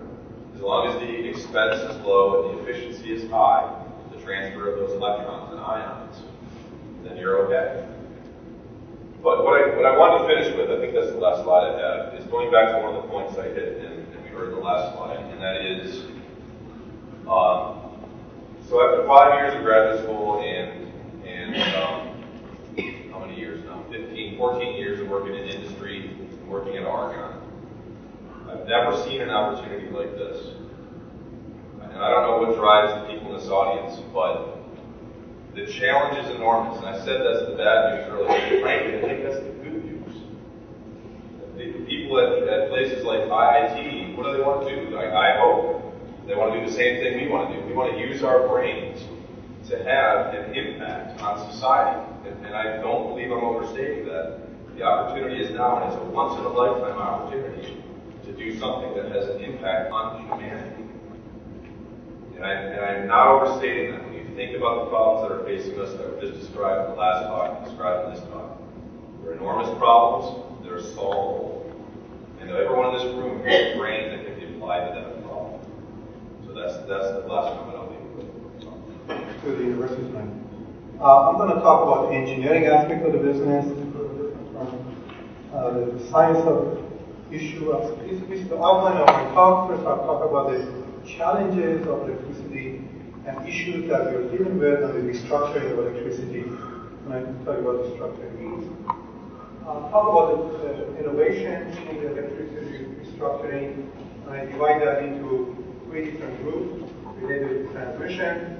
As long as the expense is low and the efficiency is high, the transfer of those electrons and ions, then you're okay. But what I wanted to finish with, I think that's the last slide I have, is going back to one of the points I hit and we heard in the last slide, and that is, so after 5 years of graduate school and how many years now? 14 years of working in industry, working at Argonne. I've never seen an opportunity like this. And I don't know what drives the people in this audience, but the challenge is enormous. And I said that's the bad news earlier. Frankly, I think that's the good news. The people at places like IIT, what do they want to do? I hope they want to do the same thing we want to do. We want to use our brains to have an impact on society. And I don't believe I'm overstating that. The opportunity is now, and it's a once-in-a-lifetime opportunity to do something that has an impact on humanity. And I'm not overstating that. When you think about the problems that are facing us that were just described in the last talk and described in this talk, they're enormous problems, they're solvable. And everyone in this room has a brain that can be applied to that problem. So that's the last comment I'll leave with. To the university tonight. I'm going to talk about the engineering aspect of the business, from the science of issue. This is the outline of my talk. First, I'll talk about the challenges of electricity and issues that we're dealing with and the restructuring of electricity. And I'll tell you what restructuring means. I'll talk about the innovation in the electricity restructuring. And I divide that into 3 different groups related to transmission,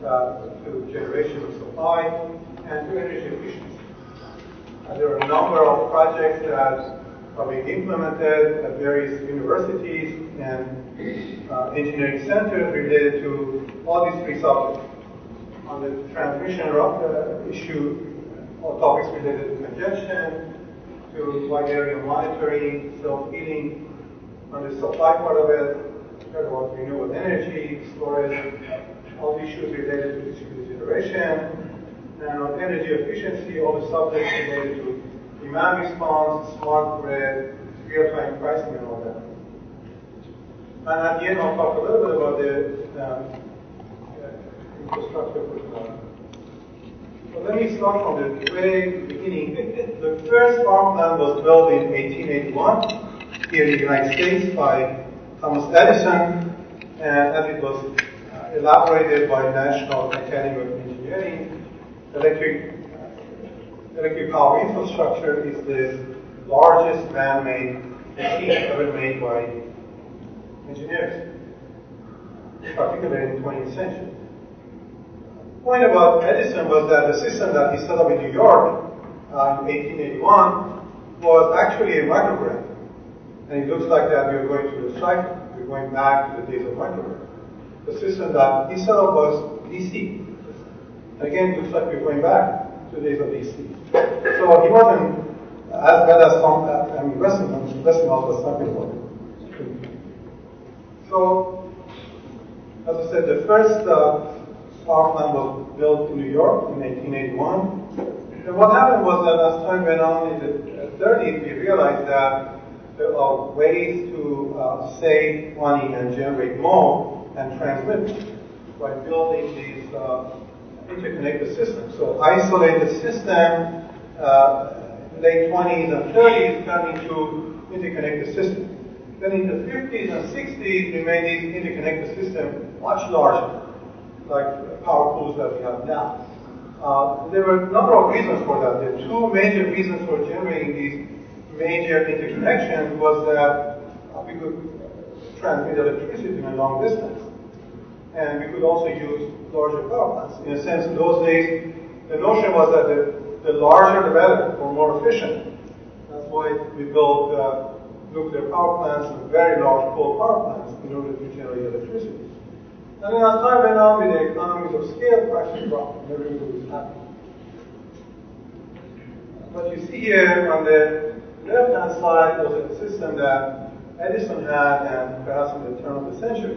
to generation of supply, and to energy efficiency. There are a number of projects that are being implemented at various universities and engineering centers related to all these 3 subjects. On the transmission issue, all topics related to congestion, to wide area monitoring, self-heating. On the supply part of it, heard about renewable energy, storage, all the issues related to distributed generation, and on energy efficiency, all the subjects related to demand response, smart grid, real-time pricing, and all that. And at the end, I'll talk a little bit about the infrastructure for tomorrow. So let me start from the very beginning. The first power plant was built in 1881 here in the United States by Thomas Edison, and as it was elaborated by National Academy of Engineering, electric power infrastructure is the largest man-made machine ever made by engineers, particularly in the 20th century. The point about Edison was that the system that he set up in New York in 1881 was actually a microgrid. And it looks like that we are going through the cycle. We're going back to the days of microgrid. The system that he set up was DC. Again, it looks like we're going back to the days of DC. So he wasn't as bad as some, Westinghouse was something about it. So, as I said, the first power plant was built in New York in 1881. And what happened was that as time went on in the 30s, we realized that there are ways to save money and generate more and transmit by building these interconnect the system. So isolated system, late 20s and 30s turned into interconnect the system. Then in the 50s and 60s, we made this interconnected system much larger, like power pools that we have now. There were a number of reasons for that. The two major reasons for generating these major interconnections was that we could transmit electricity in a long distance. And we could also use larger power plants. In a sense, in those days, the notion was that the larger the better, or more efficient. That's why we built nuclear power plants and very large coal power plants in order to generate electricity. And then as time went on with the economies of scale, prices dropped and everybody was happy. What you see here on the left-hand side was a system that Edison had, and perhaps in the turn of the century.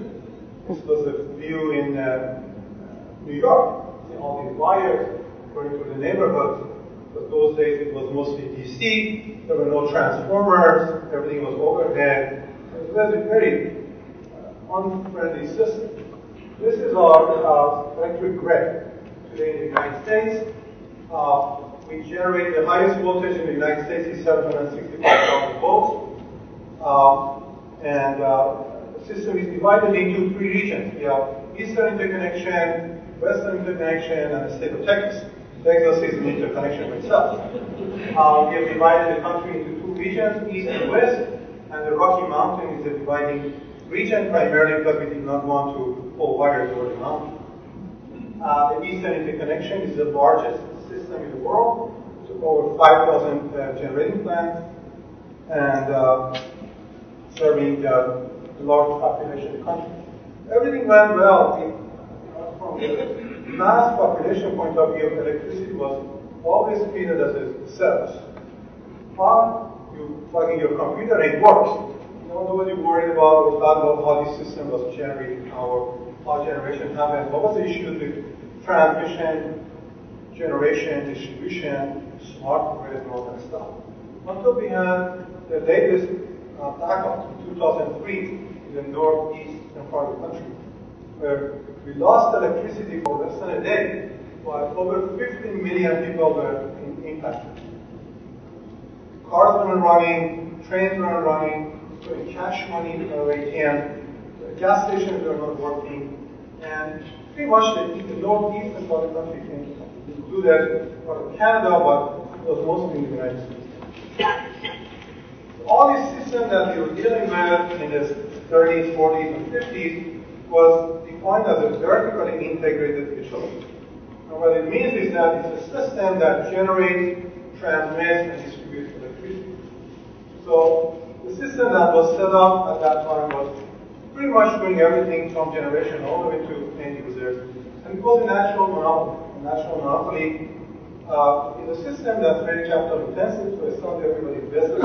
This was a view in New York. See all these wires going through the neighborhood. But those days it was mostly DC. There were no transformers. Everything was overhead. It was a very unfriendly system. This is our electric grid today in the United States. We generate the highest voltage in the United States is 765,000 volts. The system is divided into three regions. We have Eastern interconnection, Western interconnection, and the state of Texas. Texas is an interconnection itself. We have divided the country into two regions, East and West, and the Rocky Mountain is a dividing region, primarily because we did not want to pull wires over the mountain. The Eastern interconnection is the largest system in the world. It's over 5,000 generating plants, and serving the large population of the country. Everything went well. From the mass population point of view, electricity was always treated as a service. You plug in your computer and it works. Nobody worried about or thought about how this system was generating power, how generation happened, what was the issues with transmission, generation, distribution, smart grid, and all that stuff. Until we had the latest blackout in 2003 in the northeastern part of the country, where we lost electricity for less than a day, while over 15 million people were impacted. Cars weren't running, trains weren't running, putting cash money in our ATM, gas stations were not working, and pretty much the northeastern part of the country included part of Canada, but it was mostly in the United States. All these systems that we were dealing with in the 30s, 40s, and 50s was defined as a vertically integrated utility. And what it means is that it's a system that generates, transmits, and distributes electricity. So the system that was set up at that time was pretty much doing everything from generation all the way to end users. And it was a natural monopoly. A natural monopoly is a system that's very capital intensive, so it's not everybody's business.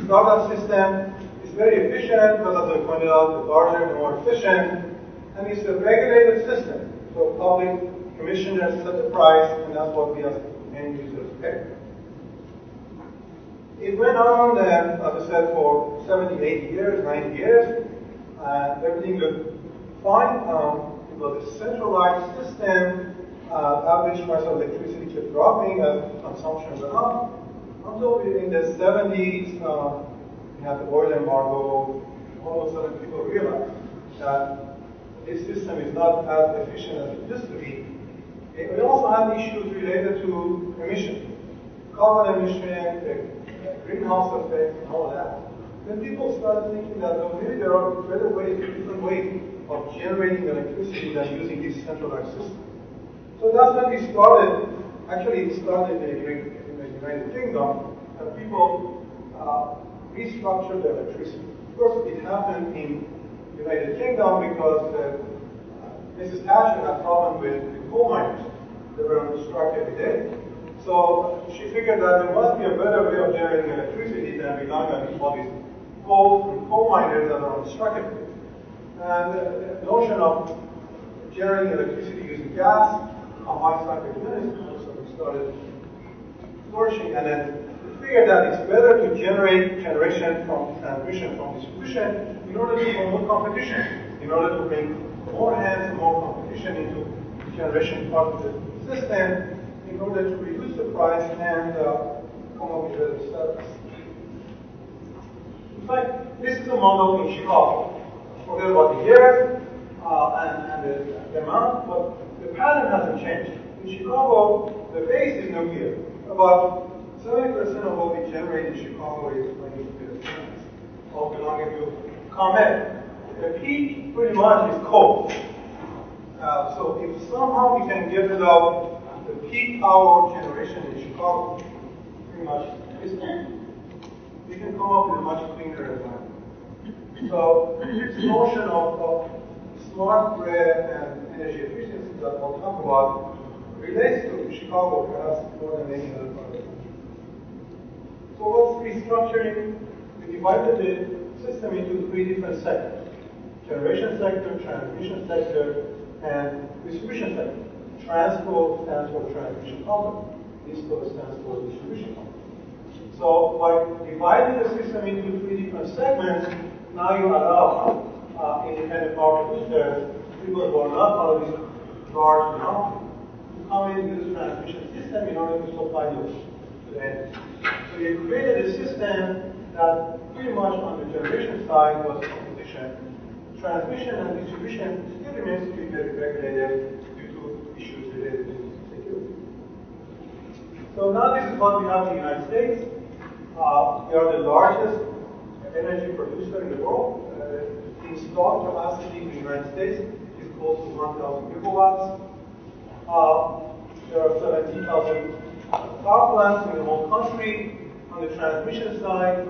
Startup system is very efficient, because as I pointed out, the larger, the more efficient. And it's a regulated system. So public commissioners set the price, and that's what we as end users pay. It went on, as I said, for 70, 80 years, 90 years, and everything looked fine. It was a centralized system. Average price of electricity kept dropping as consumption went up. Until in the 70s, we had the oil embargo. All of a sudden, people realized that this system is not as efficient as it used to be. We also had issues related to emissions, carbon emission, greenhouse effect, and all of that. Then people started thinking that maybe there are better ways, different ways of generating electricity than using this centralized system. So that's when we started. Actually, it started in the United Kingdom, and people restructured the electricity. Of course, it happened in the United Kingdom because Mrs. Thatcher had a problem with coal miners. They were on strike every day. So she figured that there must be a better way of generating electricity than relying on all these coal miners that are on strike every day. And the notion of generating electricity using gas, combined cycle units, also started flourishing. And then we figured that it's better to generate generation from transmission, from distribution, in order to promote competition, in order to bring more hands and more competition into generation part of the system in order to reduce the price and come up with a service. In fact, this is a model in Chicago. Forget about the years and the amount, but the pattern hasn't changed. In Chicago, the base is nuclear. About 70% of what we generate in Chicago is by nuclear plants, all belonging to ComEd. The peak pretty much is coal. So if somehow we can get rid of the peak power generation in Chicago, pretty much this time, we can come up with a much cleaner environment. So this notion of smart grid and energy efficiency that we'll talk about relates to Chicago perhaps more than any other part of the country. So what's restructuring? We divided the system into 3 different sectors: generation sector, transmission sector, and distribution sector. Transco stands for transmission company. DISCO stands for distribution company. So by dividing the system into 3 different segments, now you allow independent power producers, people who are not part of this large monopoly, to come in this transmission system in order to supply those to the end. So you created a system that pretty much on the generation side was competition. Transmission and distribution still remains to be very regulated due to issues related to security. So now this is what we have in the United States. We are the largest energy producer in the world. Installed capacity in the United States is close to 1,000 gigawatts. There are 17,000 power plants in the whole country. On the transmission side,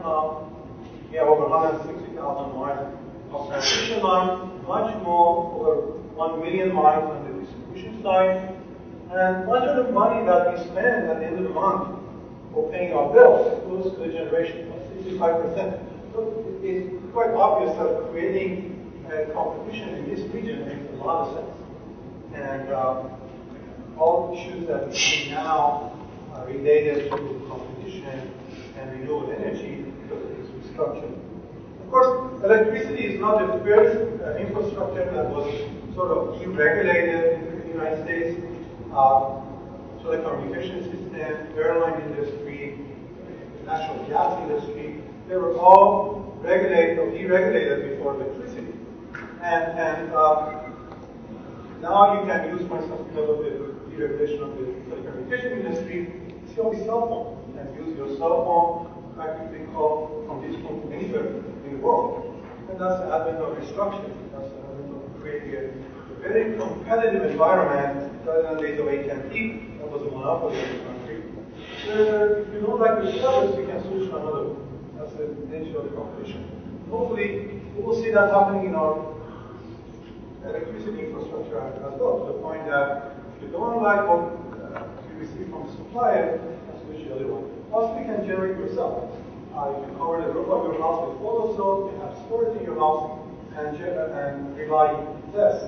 we have over 160,000 miles of transmission line, much more, over 1 million miles on the distribution side. And much of the money that we spend at the end of the month for paying our bills goes to the generation, 65%. So it's quite obvious that creating a competition in this region makes a lot of sense. And all issues that we see now are related to competition and renewable energy because of this restructuring. Of course, electricity is not the first infrastructure that was sort of deregulated in the United States. Telecommunication system, airline industry, natural gas industry, they were all regulated or deregulated before electricity. And now you can use, for instance, because of the deregulation of the telecommunication industry, it's the only cell phone. You can use your cell phone, practically call from this phone to anywhere in the world. And that's the advent of restructuring. That's the advent of creating a very competitive environment rather than days of AT&T that was a monopoly in the country. If you don't like your service, you can switch to another one. That's the nature of the competition. Hopefully, we will see that happening in our electricity infrastructure as well, to the point that if you don't like what you receive from the supplier, you can switch to the other one. Also, you can generate yourself. You can cover the roof of your house with photo cells, you have storage in your house, and rely less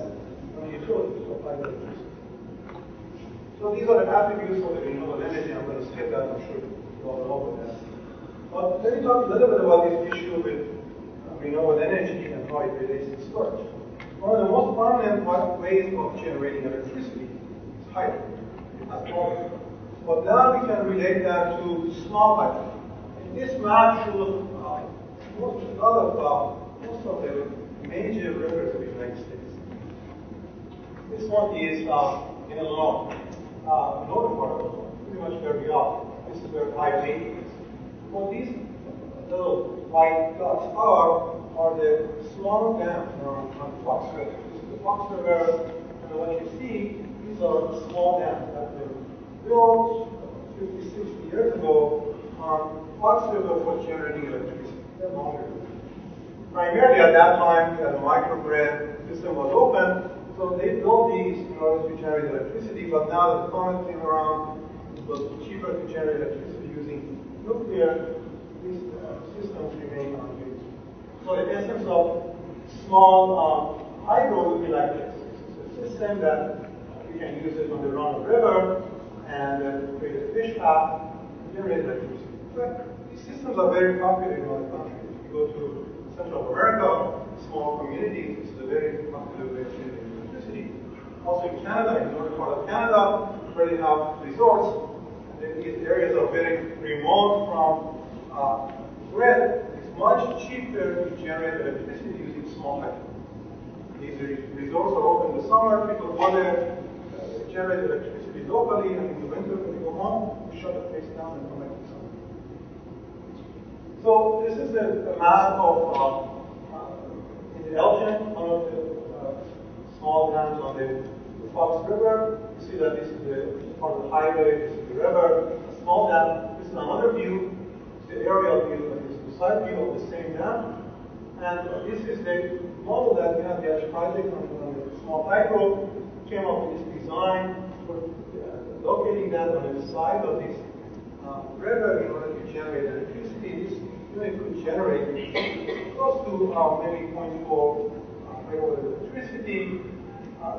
on the utility to supply the electricity. So these are the attributes of the renewable energy. I'm going to skip that, I'm sure you all know about that. But let me talk a little bit about this issue with renewable energy and how it relates to storage. One of the most prominent ways of generating electricity is hydro. But now we can relate that to small hydro. And this map shows most of the major rivers of the United States. This one is in Illinois, northern part of Illinois, pretty much where we are. This is where I-80 is. Well, these little white dots are the small dams on Fox River. This is the Fox River, and what you see, these are small dams that were built 50, 60 years ago on Fox River for generating electricity. They're longer. Primarily at that time, the microgrid system was open, so they built these in order to generate electricity, but now that the comet came around, it was cheaper to generate electricity using nuclear. These systems remain unused. So the essence of small hydro would be like this. It's a system that you can use it on the run of the river and create a fish path and generate electricity. But these systems are very popular in other countries. If you go to Central America, small communities, this is a very popular way of generating electricity. Also in Canada, in northern part of Canada, where they have resorts, these areas are very remote from grid. It's much cheaper to generate electricity using small hydro. These resorts are open in the summer, people go there, generate electricity locally, and in the winter when they go home, shut the place down and come back to summer. So this is a map of in the Elgin, one of the small dams on the Fox River. You see that this is the part of the highway, this is the river, a small dam. This is another view, it's the aerial view, and this is the side view of the same dam. And this is the model that we had the project on the small hydro, came up with this design for locating that on the side of this river in order to generate electricity. This unit could generate close to maybe 0.4 megawatt of electricity.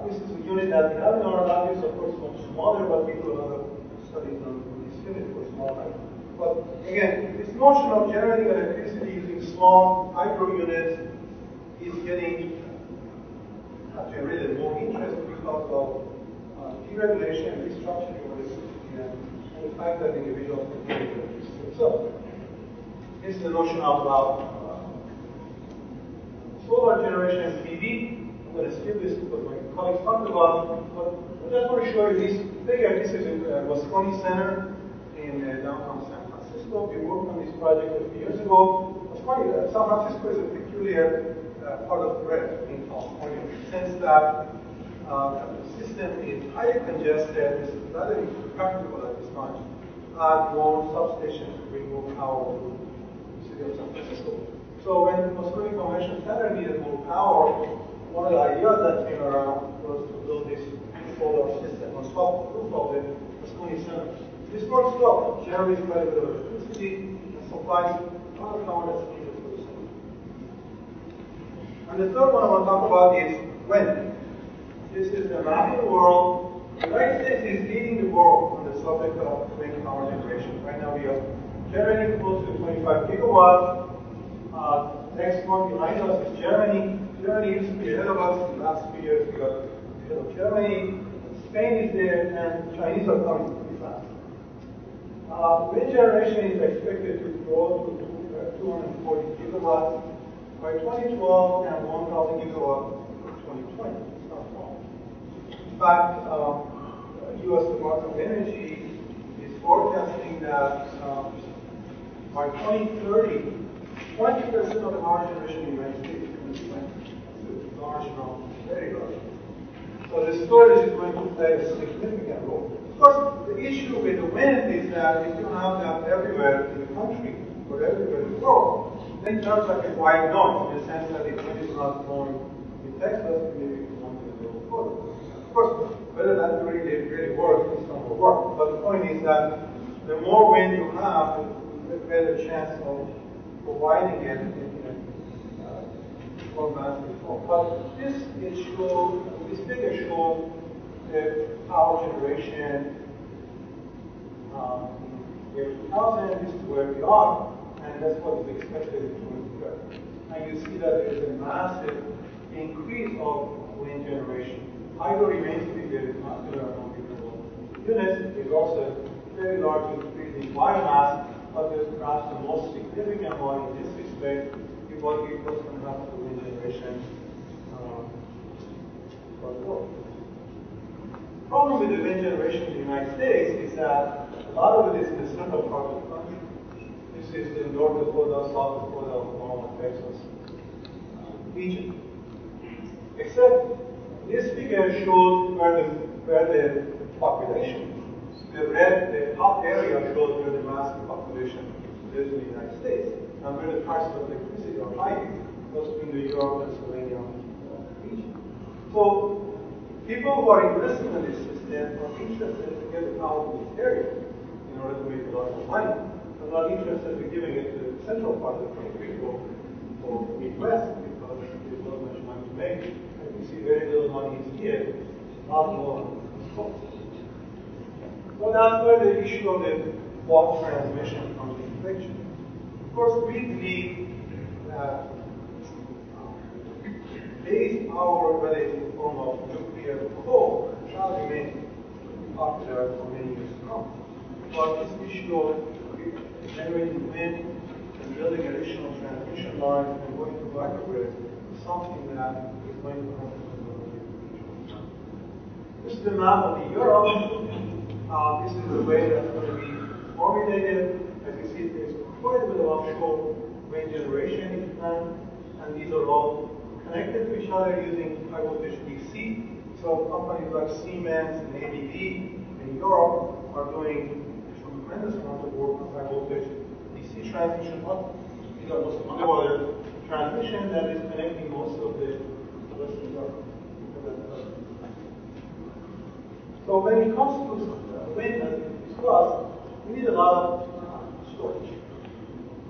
This is a unit that we have in our values, of course, much smaller, but we do a lot of studies on this unit for small hydro. But again, this notion of generating electricity using small hydro units is getting generated more interest because of deregulation, restructuring of electricity, and the fact that individuals can generate electricity themselves. This is the notion of solar generation and PV. I'm going to skip this because my colleagues talked about it, but I just want to show you this figure. This is a Moscone Center in downtown San Francisco. We worked on this project a few years ago. San Francisco is a peculiar part of the grid in California, in the sense that the system is highly congested. It's rather impractical at this time. Add more substations to bring more power to the city of San Francisco. So when the Moscone Convention Center needed more power, one of the ideas that came around was to build this solar system on top of the roof of the Moscone Center. This works well, generates quite a bit of electricity, and supplies a lot of power that's needed for the city. And the third one I want to talk about is wind. This is the map of the world. The United States is leading the world on the subject of wind power generation. Right now we are generating close to 25 gigawatts. Next one behind us is Germany. Germany used to be ahead of us. In the last few years we got ahead of Germany. Spain is there, and Chinese are coming pretty fast. Wind generation is expected to grow to 240 gigawatts by 2012 and 1,000 gigawatts by 2020. It's not small. In fact, U.S. Department of Energy is forecasting that by 2030, 20% of the power generation in the United States is going to be wind. It's a large amount, very large. So the storage is going to play a significant role. Of course, the issue with the wind is that if you have that everywhere in the country or everywhere in the world, then it sounds like a white noise in the sense that if wind is not blowing in Texas, maybe it's not going to blow in Florida. Of course, whether that really works is not going to work. But the point is that the more wind you have, the better chance of providing it in a long-lasting form. But this figure shows the power generation in year 2000. This is where we are, and that's what is expected in 2030. And you see that there is a massive increase of wind generation. Hydro remains to be very popular among renewable units. There's also a very large increase in biomass, but there's perhaps the most significant one in this respect is what we put from half of the wind generation for the world. The problem with the wind generation in the United States is that a lot of it is in the central part of the country. This is the North Dakota, South Dakota, Oklahoma, Texas region. Except this figure shows where the population, the top area shows where the mass population lives in the United States, and where the prices of electricity are higher, close to New York, Pennsylvania region. So people who are investing in this system are interested to get it out of this area in order to make a lot of money. They're not interested in giving it to the central part of the country or Midwest because there's not much money to make. And you see very little money is here, a lot more is cost. So that's where the issue of the bulk transmission comes into picture. Of course, we believe that base power, whether it's in the form of nuclear be a coal shall remain popular for many years to come. But this issue of generating wind and building additional transmission lines and going to microgrids is something that is going to happen in the future. This is the map of the Europe. This is the way that's going to be formulated. As you see, there's quite a bit of offshore wind generation in Japan, and these are all connected to each other using high voltage DC. So companies like Siemens and ABB in Europe are doing a tremendous amount of work on high voltage DC transmission. These are most underwater transmission that is connecting most of the Western Europe. So when it comes to wind, as we discussed, we need a lot of storage.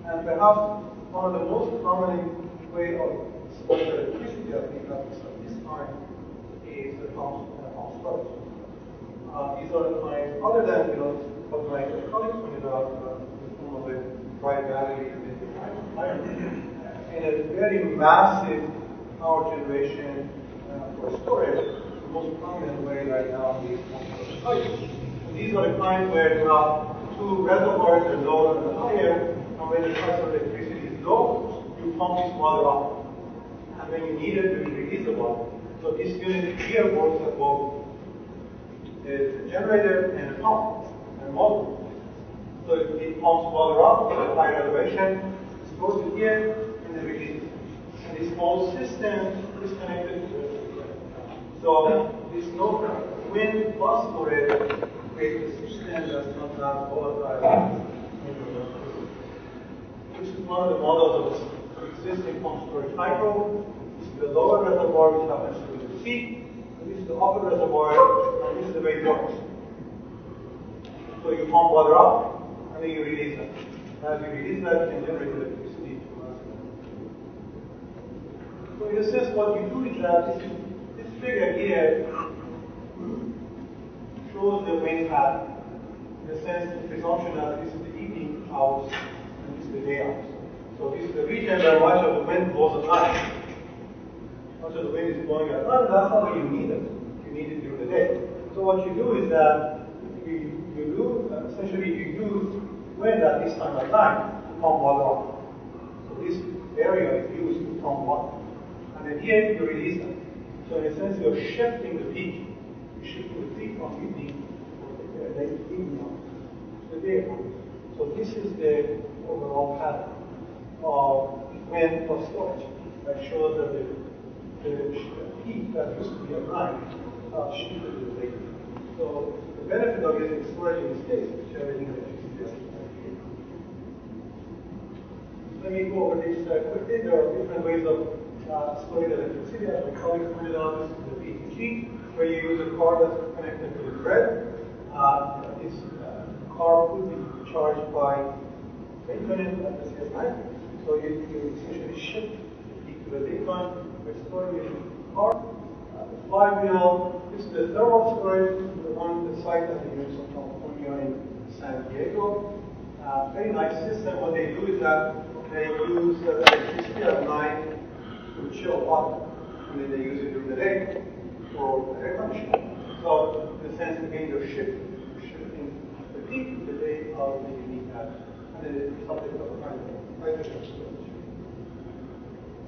And perhaps one of the most prominent way of storing electricity, I think, at this time, is the pump storage. These are the kinds, other than what my colleagues pointed out, the form of a dry battery and iron, in a very massive power generation for storage. The most prominent way right now is pump storage. These are the kinds where you have two reservoirs, the lower and the higher, and when the price of electricity is low, you pump this water up. And when you need it, you release the water. So this unit here works at both the generator and the pump and motor. So it pumps water up at a higher elevation, stores it here, and then releases it. And this whole system is connected to it. So this no wind plus storage creates a system that's not that volatile. This is one of the models of existing pump storage hydro. This is the lower reservoir, which happens to be the sea. And this is the upper reservoir, and this is the way it works. So you pump water up, and then you release it. As you release that, you can generate electricity. So in a sense, what you do is that this figure here shows the wind pattern. In a sense, the presumption that this is the evening hours and this is the day hours. So this is the region where much of the wind blows at night. Much of the wind is blowing at night, that's not where you need it. You need it during the day. So what you do is that essentially you use wind at this time of night to pump water up. So this area is used to pump water. And then here you release it. So in a sense, you're shifting the peak. You're shifting the peak from evening to late evening to the day. So this is the overall pattern of wind plus storage that shows that the peak that used to be at night shifted to the day. So the benefit of using storage in this case is generating electricity. Let me go over this quickly. There are different ways of storing electricity. As my colleague pointed out, this is the PTG, where you use a car that's connected to the grid. This car could be charged by maintenance at the same time. So you essentially shift the peak to the daytime by storing it in the car. The flywheel, this is the thermal storage, the site at the University of California in San Diego. Very nice system. What they do is that they use electricity at night to chill water, and then they use it during the day for air conditioning. So, in a sense, again, you're shifting the peak to the day of the unique pattern, and then it's subject of hydrogen storage.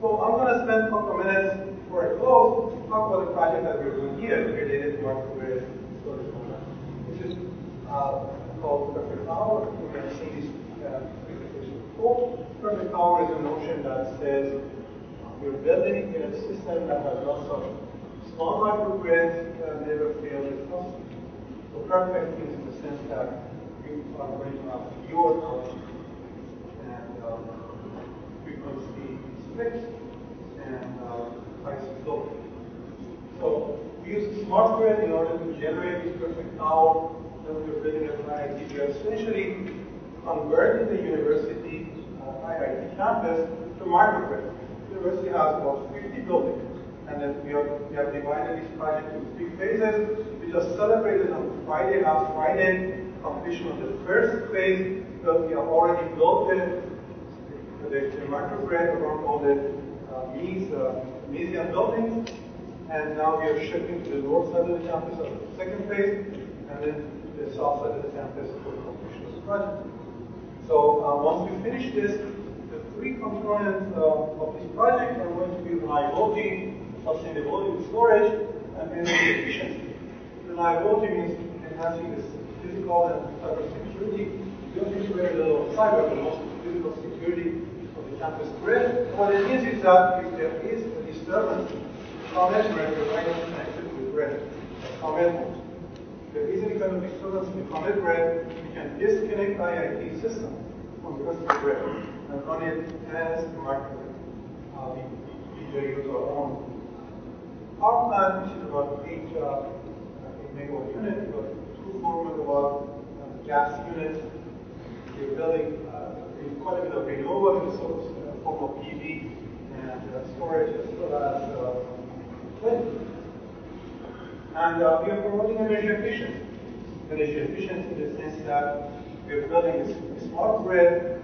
So, I'm going to spend a couple of minutes before I close to talk about the project that we're doing here related to microgrid storage program. This is called Perfect Power. You may have seen this presentation before. Perfect Power is a notion that says you're building in a system that has lots of small microgrids that never fail the process. So perfect means in the sense that you are going to have fewer outages and frequency is fixed and price is low. So we use a smart grid in order to generate this perfect power. Then we're building an IIT. We are essentially converting the university IIT campus to microgrid. The university has about 50 buildings, and then we have divided this project into 3 phases. We just celebrated on Friday, last Friday, completion of the first phase, because we have already built the microgrid around all the museum buildings. and now we are shifting to the north side of the campus of the second phase, and then the south side of the campus for the completion of the project. So once we finish this, the three components of this project are going to be reliability, sustainability, storage, and energy efficiency. Reliability means enhancing the physical and cybersecurity. We don't need to very little cyber, but also physical security of the campus grid. What it means is that if there is a disturbance, the command grid will not connected to the grid. Command. If there is any kind of disturbance in the command grid, we can disconnect IIT system from the rest of the grid and run it as a microgrid. We use our own power plant, which is about 8 megawatt unit. We've got 2 4 megawatt gas units. We're building quite a bit of renewable in the form of PV and storage as well as wind. And we are promoting energy efficiency. Energy efficiency in the sense that we're building a smart grid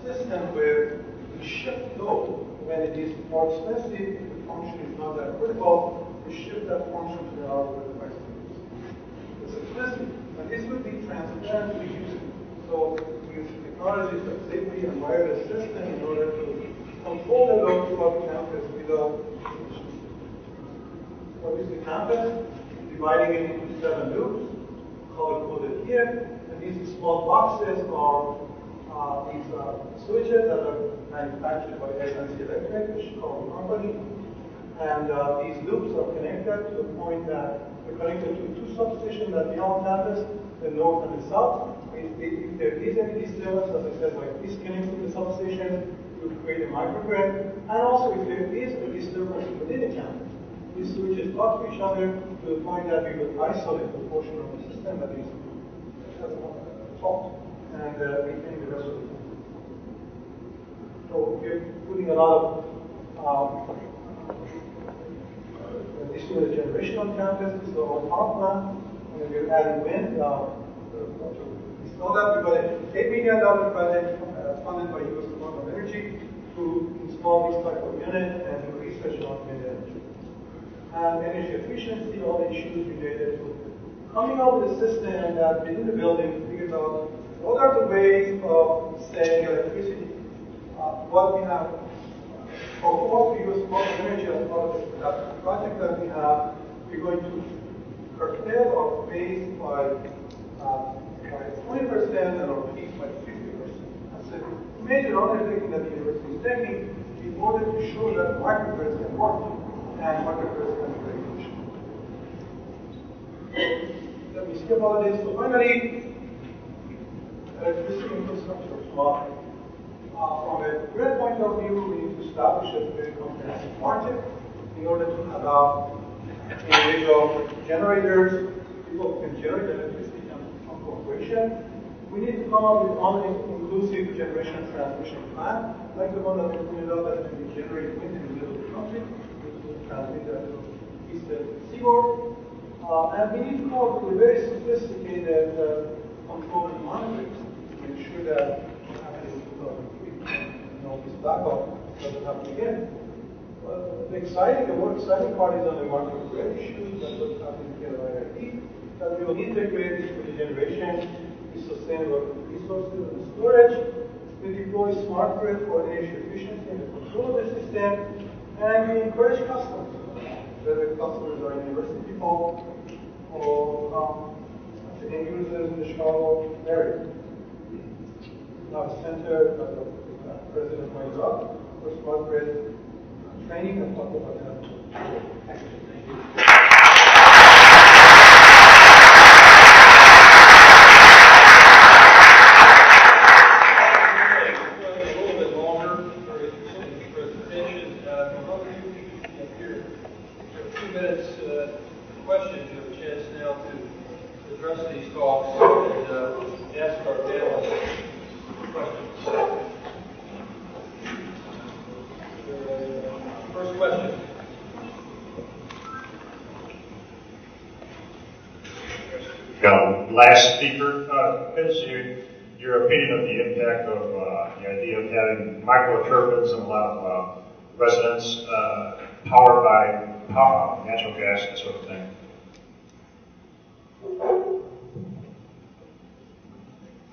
system where we shift load when it is more expensive, if the function is not that critical, we shift that function to the hour where the price is. It's expensive, and this will be transparent to the user. So we use technologies like safety and wireless system in order to control the load throughout the campus without emissions. What is the campus? Dividing it into 7 loops, color-coded here, and these small boxes are these switches that are manufactured by Wasielewski, which is called a company. And these loops are connected to the point that they're connected to 2 substations that beyond campus, the north and the south. If there is any disturbance, as I said, like disconnecting the substation, you create a microgrid. And also, if there is a disturbance within the campus, these switches talk to each other to the point that we will isolate the portion of the system that is fault and retain the rest of the system. So we're putting a lot of distributed generation on campus. This is our power plant, and we're adding wind. To install that, we've got an $8 million project funded by U.S. Department of Energy to install this type of unit and do research on wind energy. And energy efficiency, all the issues related to coming up with a system that within the building figures out what are the ways of saving electricity. What we have, or what we use more energy as part of that project that we have, we're going to curtail our base by 20% and our peak by 50%. That's a major undertaking that the university is taking in order to show that microgrids can work and microgrids can be very efficient. Let me skip all of this. So finally, electricity infrastructure smart. From a grid point of view, we need to establish a very comprehensive market in order to allow individual generators, people who can generate electricity from corporation. We need to come up with an inclusive generation and transmission plan, like the one that we pointed out that can be generated wind in the middle of the country, which will transmit that to the eastern seaboard. And we need to come up with a very sophisticated control and monitoring to make sure that what happens in 2003, this blackout doesn't happen again. The more exciting part is on the market grid issues. That's what's happening here at IIT. That we will integrate this with the generation, with sustainable resources and storage. We deploy smart grid for energy efficiency and the control of the system. And we encourage customers, whether customers are university people or the end users in the Chicago area. Now, the center that the president pointed out for smart grid training and talk about that. Thank you. A little bit longer for the presentation. Here, 2 minutes questions. You have a chance now to address these talks and ask our panelists questions. First question. Last speaker, your opinion of the impact of the idea of having microturbines and a lot of residents powered by power, natural gas, that sort of thing?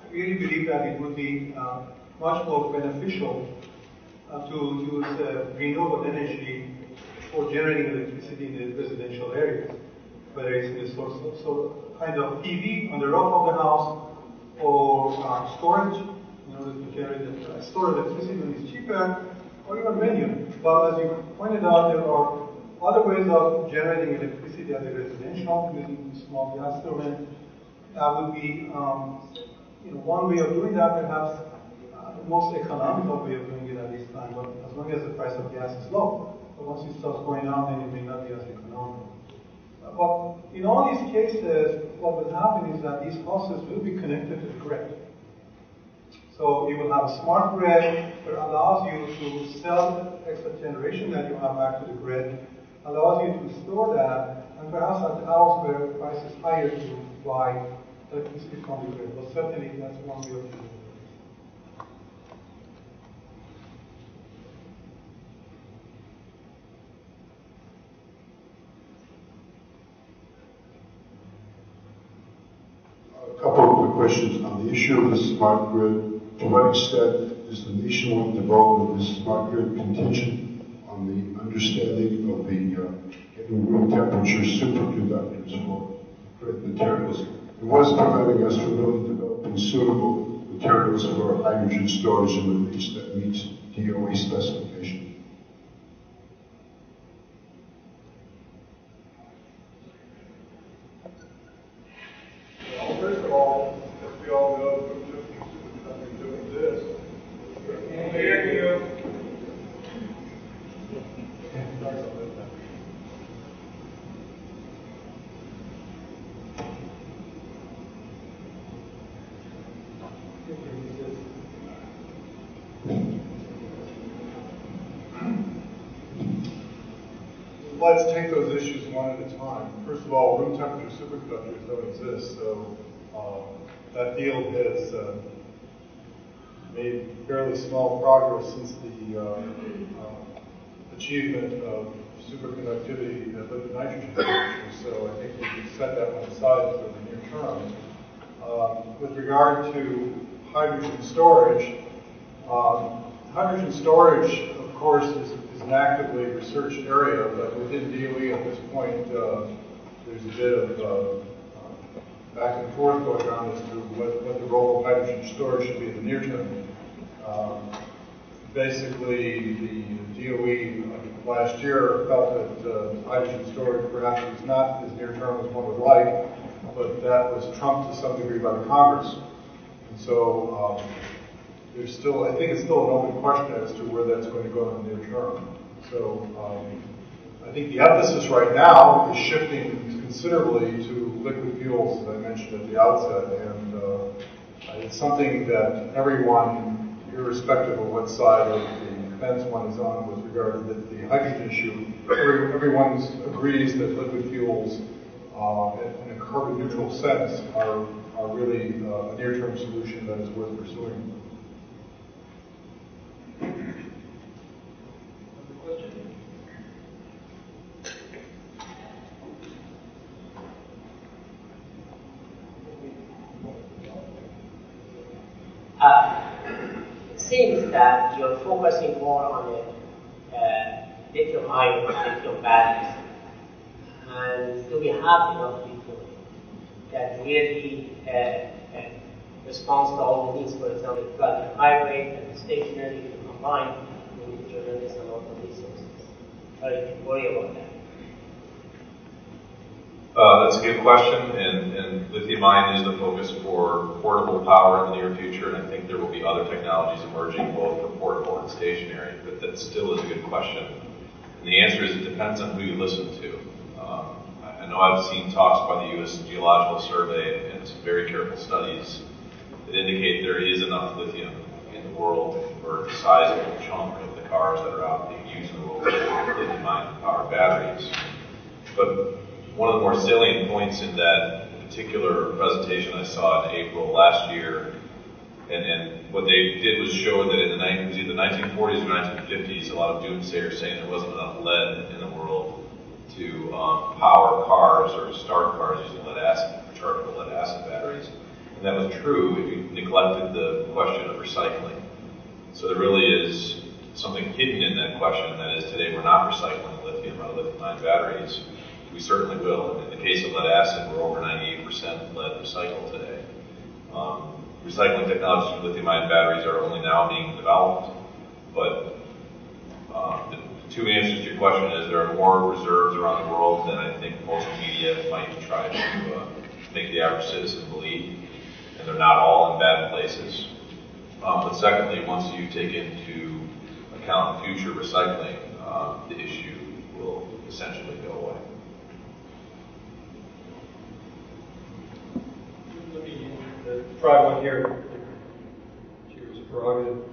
I really believe that it would be much more beneficial to use renewable energy for generating electricity in the residential areas, whether it's in the source of kind of PV on the roof of the house or storage in order to generate store electricity when it's cheaper, or even Vanadium. But as you pointed out, there are other ways of generating electricity at the residential using small gas turbines. That would be one way of doing that, perhaps the most economical way of doing it at this time, but as long as the price of gas is low. But once it starts going down, then it may not be as economical. But in all these cases, what will happen is that these houses will be connected to the grid. So you will have a smart grid that allows you to sell the extra generation that you have back to the grid, allows you to store that, and perhaps at the house where the price is higher to buy electricity from the grid. But certainly that's one way of doing it. A couple of quick questions on the issue of the smart grid. To what extent is the nationwide development of this smart grid contingent on the understanding of the getting room temperature superconductors for grid materials? And what is preventing us from really developing suitable materials for hydrogen storage and release that meets DOE specification? Well, first of all, as we all know, superconductors do exist. There you go. Let's take those issues one at a time. First of all, room temperature superconductors don't exist, so that field has made fairly small progress since the achievement of superconductivity at liquid nitrogen temperatures. So I think we can set that one aside for the near term. With regard to hydrogen storage, of course, is an actively researched area, but within DOE at this point, there's a bit of back and forth going on as to what the role of hydrogen storage should be in the near term. Basically, the DOE last year felt that hydrogen storage perhaps was not as near term as one would like, but that was trumped to some degree by the Congress. And so there's still, I think it's still an open question as to where that's going to go in the near term. So I think the emphasis right now is shifting considerably to liquid fuels, as I mentioned at the outset, and it's something that everyone, irrespective of what side of the fence one is on with regard to the hydrogen issue, everyone agrees that liquid fuels, in a carbon neutral sense, are really a near-term solution that is worth pursuing. It seems that you're focusing more on the lithium ion, lithium batteries. And do we have enough lithium that really responds to all the needs? For example, plug-in hybrid and stationary, if you combine, you need tremendous amount of resources. Are you worried about that? That's a good question, and lithium ion is the focus for portable power in the near future, and I think there will be other technologies emerging both for portable and stationary, but that still is a good question. And the answer is it depends on who you listen to. I know I've seen talks by the U.S. Geological Survey and some very careful studies that indicate there is enough lithium in the world to convert a sizable chunk of the cars that are out being used in the world with lithium ion powered batteries. But one of the more salient points in that particular presentation I saw in April last year, and what they did was show that in the 1940s or 1950s, a lot of doomsayers saying there wasn't enough lead in the world to to power cars or start cars using rechargeable lead acid batteries. And that was true if you neglected the question of recycling. So there really is something hidden in that question, and that is today we're not recycling lithium out of lithium-ion batteries. We certainly will. And in the case of lead acid, we're over 98% lead recycled today. Recycling technologies for lithium-ion batteries are only now being developed, but the two answers to your question is there are more reserves around the world than I think most media might try to make the average citizen believe, and they're not all in bad places. But secondly, once you take into account future recycling, the issue will essentially go away. Let me try one here. Cheers, prerogative.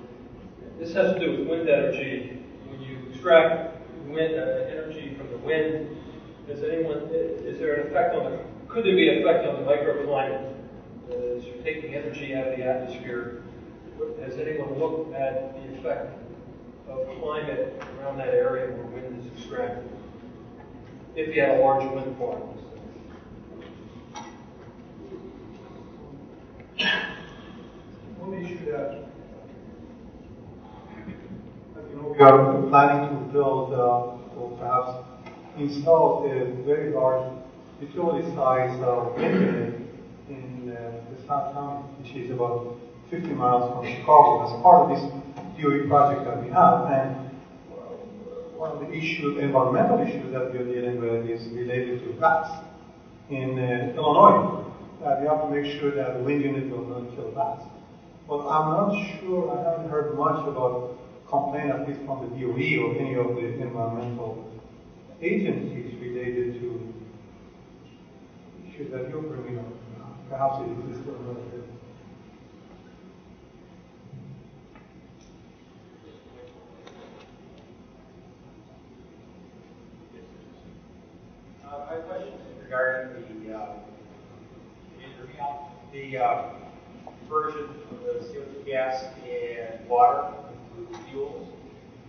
This has to do with wind energy. When you extract wind energy from the wind, is there an effect on could there be an effect on the microclimate? As you're taking energy out of the atmosphere, has anyone looked at the effect of climate around that area where wind is extracted? If you had a large wind farm. One issue that we are planning to build or perhaps install a very large utility-size wind unit in the South County, which is about 50 miles from Chicago, as part of this DOE project that we have. And one of the environmental issues that we are dealing with is related to bats in Illinois. We have to make sure that the wind unit will not kill bats. But I'm not sure, I haven't heard much about complaint, at least from the DOE or any of the environmental agencies related to issues that you're bringing up. Perhaps it exists or not. My question is regarding the conversion of the CO2 gas and water into fuels.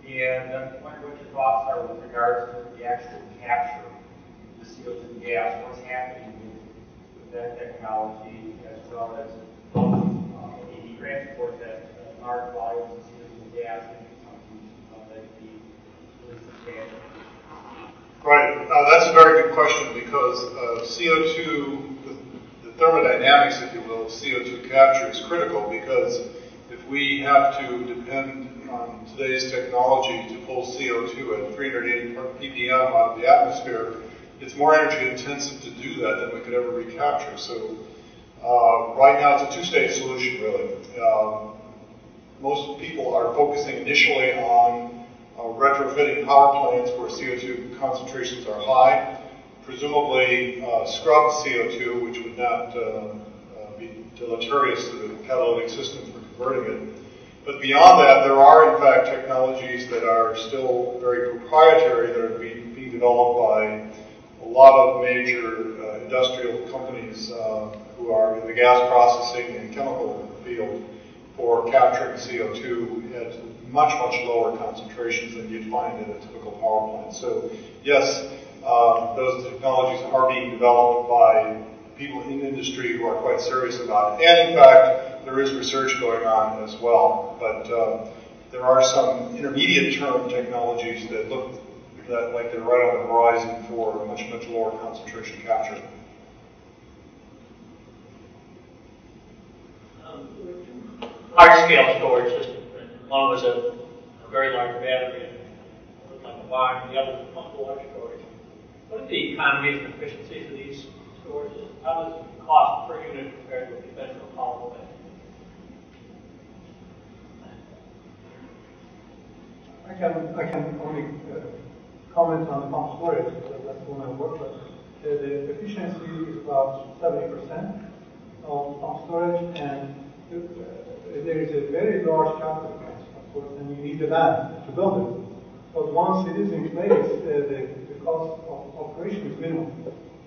And I'm wondering what your thoughts are with regards to the actual capture of the CO2 gas, what's happening with that technology, as well as the transport that large volumes of CO2 gas into something that could be really substantial. Right. That's a very good question because CO2, the thermodynamics, if you will, of CO2 capture is critical because if we have to depend on today's technology to pull CO2 at 380 ppm out of the atmosphere, it's more energy intensive to do that than we could ever recapture. So right now it's a two-stage solution, really. Most people are focusing initially on retrofitting power plants where CO2 concentrations are high, presumably scrubbed CO2, which would not be deleterious to the catalytic system for converting it. But beyond that, there are in fact technologies that are still very proprietary that are being developed by a lot of major industrial companies who are in the gas processing and chemical field for capturing CO2 at much, much lower concentrations than you'd find in a typical power plant. So yes, those technologies are being developed by people in industry who are quite serious about it. And in fact, there is research going on as well. But there are some intermediate term technologies that look like they're right on the horizon for much, much lower concentration capture. Large-scale storage system. One was a very large battery, it looked like a barn, the other was much larger storage. What are the economies and efficiencies of these storages? How does it cost per unit compared with conventional power plant? I can only comment on the pump storage, because that's the one I work with. The efficiency is about 70% of pump storage, and there is a very large capital cost, of course, and you need the land to build it. But once it is in place, the cost of operation is minimal.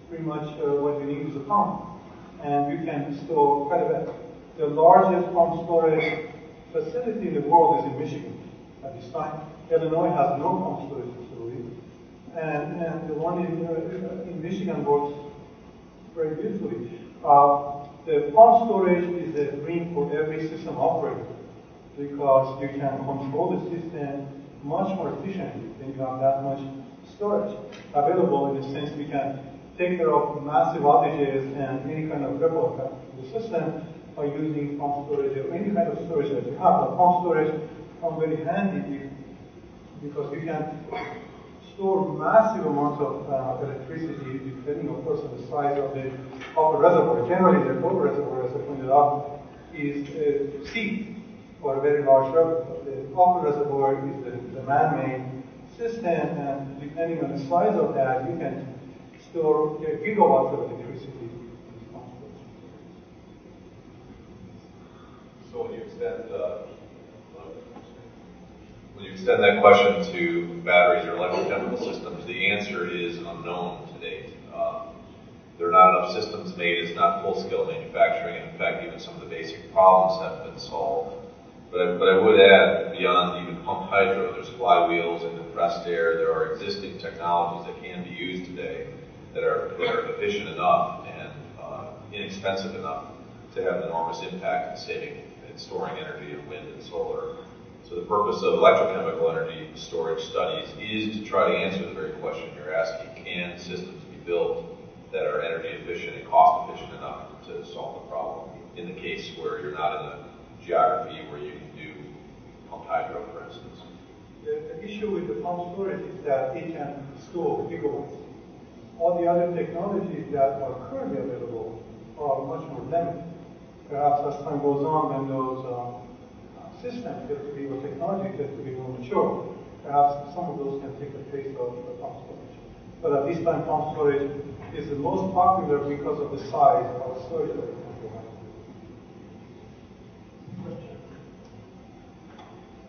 Pretty much what you need is a pump, and you can store quite a bit. The largest pump storage facility in the world is in Michigan at this time. Illinois has no pump storage facility. and the one in Michigan works very beautifully. The pump storage is a dream for every system operator because you can control the system much more efficiently when you have that much storage available, in the sense we can take care of massive outages and any kind of ripple effect in the system by using pump storage or any kind of storage that you have. The pump storage comes very handy because you can store massive amounts of electricity, depending, of course, on the size of the reservoir. Generally, the total reservoir, as I pointed out, is C, or a very large reservoir. The upper reservoir is the man-made system, and depending on the size of that, you can store gigawatts of electricity. So when you extend that question to batteries or electrochemical systems, the answer is unknown to date. There are not enough systems made. It's not full-scale manufacturing. In fact, even some of the basic problems have been solved. But I would add, beyond even pumped hydro, there's flywheels and compressed air. There are existing technologies that can be used today that are efficient enough and inexpensive enough to have an enormous impact in saving and storing energy in wind and solar. So the purpose of electrochemical energy storage studies is to try to answer the very question you're asking. Can systems be built that are energy efficient and cost efficient enough to solve the problem in the case where you're not in a geography where you can do pumped hydro, for instance? The issue with the pump storage is that it can store gigawatts. All the other technologies that are currently available are much more limited. Perhaps as time goes on, when those systems get to be, or technology gets to be more mature, perhaps some of those can take the place of the pump storage. But at this time, pump storage is the most popular because of the size of storage that it can provide.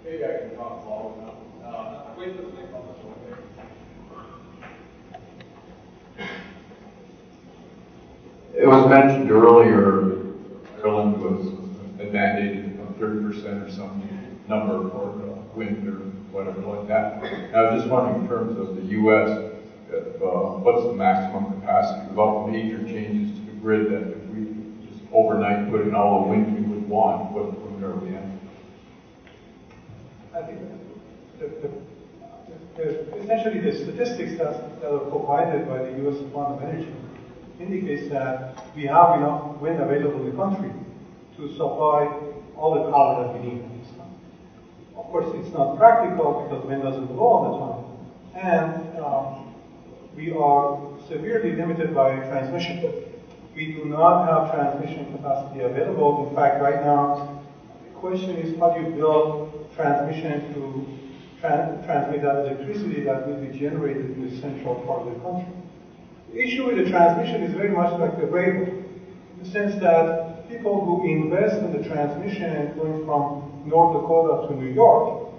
Maybe I can talk long enough. Wait for the thing on this one. It was mentioned earlier, Ireland was mandated 30% or some number for wind or whatever like that. I was just wondering, in terms of the U.S., what's the maximum capacity without major changes to the grid, that if we just overnight put in all the wind we would want, what are we at? I think essentially the statistics that are provided by the U.S. Department of Energy indicates that we have enough wind available in the country to supply all the power that we need at this time. Of course, it's not practical because wind doesn't blow all the time. And we are severely limited by transmission. We do not have transmission capacity available. In fact, right now, the question is how do you build transmission to transmit that electricity that will be generated in the central part of the country. The issue with the transmission is very much like the railroad, in the sense that people who invest in the transmission going from North Dakota to New York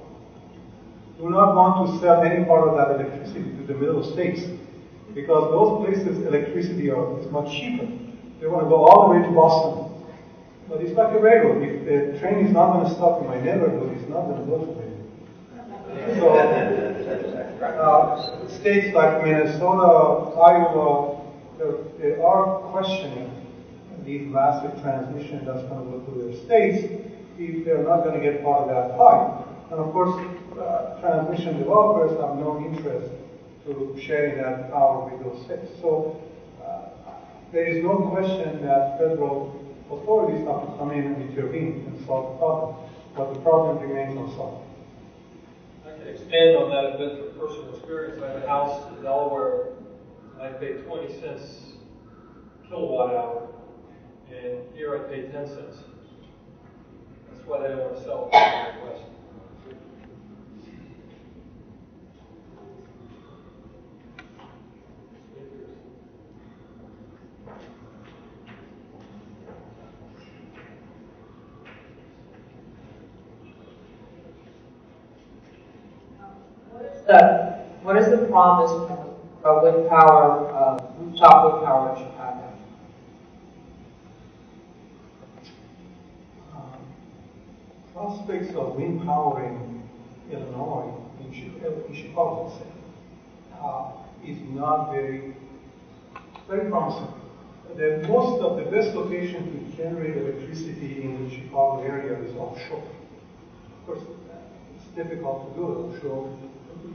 do not want to sell any part of that electricity to the middle states, because those places electricity is much cheaper. They want to go all the way to Boston. But it's like a railroad. If the train is not going to stop in my neighborhood, it's not going to go to me. So, states like Minnesota, Iowa, they are questioning these massive transmission that's going to go to their states if they're not going to get part of that pie. And of course, transmission developers have no interest to sharing that power with those states. So there is no question that federal authorities have to come in and intervene and solve the problem. But the problem remains unsolved. I can expand on that a bit from personal experience. I have a house in Delaware, and I pay 20 cents kilowatt hour, and here I pay 10 cents. That's why they don't want to sell it in the West. What is the promise of wind power, rooftop wind power in Chicago? Prospects of wind power in Illinois, in Chicago, let's say. is not very promising. Most of the best location to generate electricity in the Chicago area is offshore. Of course, it's difficult to do it offshore.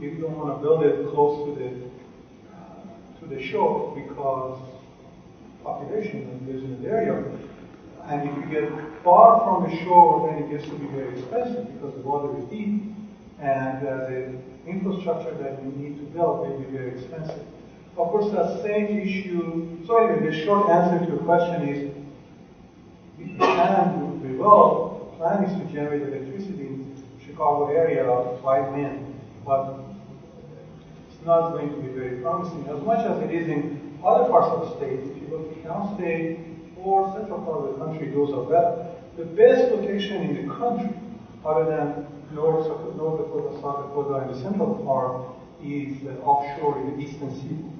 You don't want to build it close to the shore because population lives in the area. And if you get far from the shore, then it gets to be very expensive because the water is deep, and the infrastructure that you need to build may be very expensive. Of course, that same issue. So anyway, the short answer to your question is, we will. The plan is to generate electricity in the Chicago area by wind, but it's not going to be very promising as much as it is in other parts of the state. If you look at downstate or central part of the country, those are better. The best location in the country, other than North Dakota, South Dakota, and the central part, is offshore in the eastern seaboard.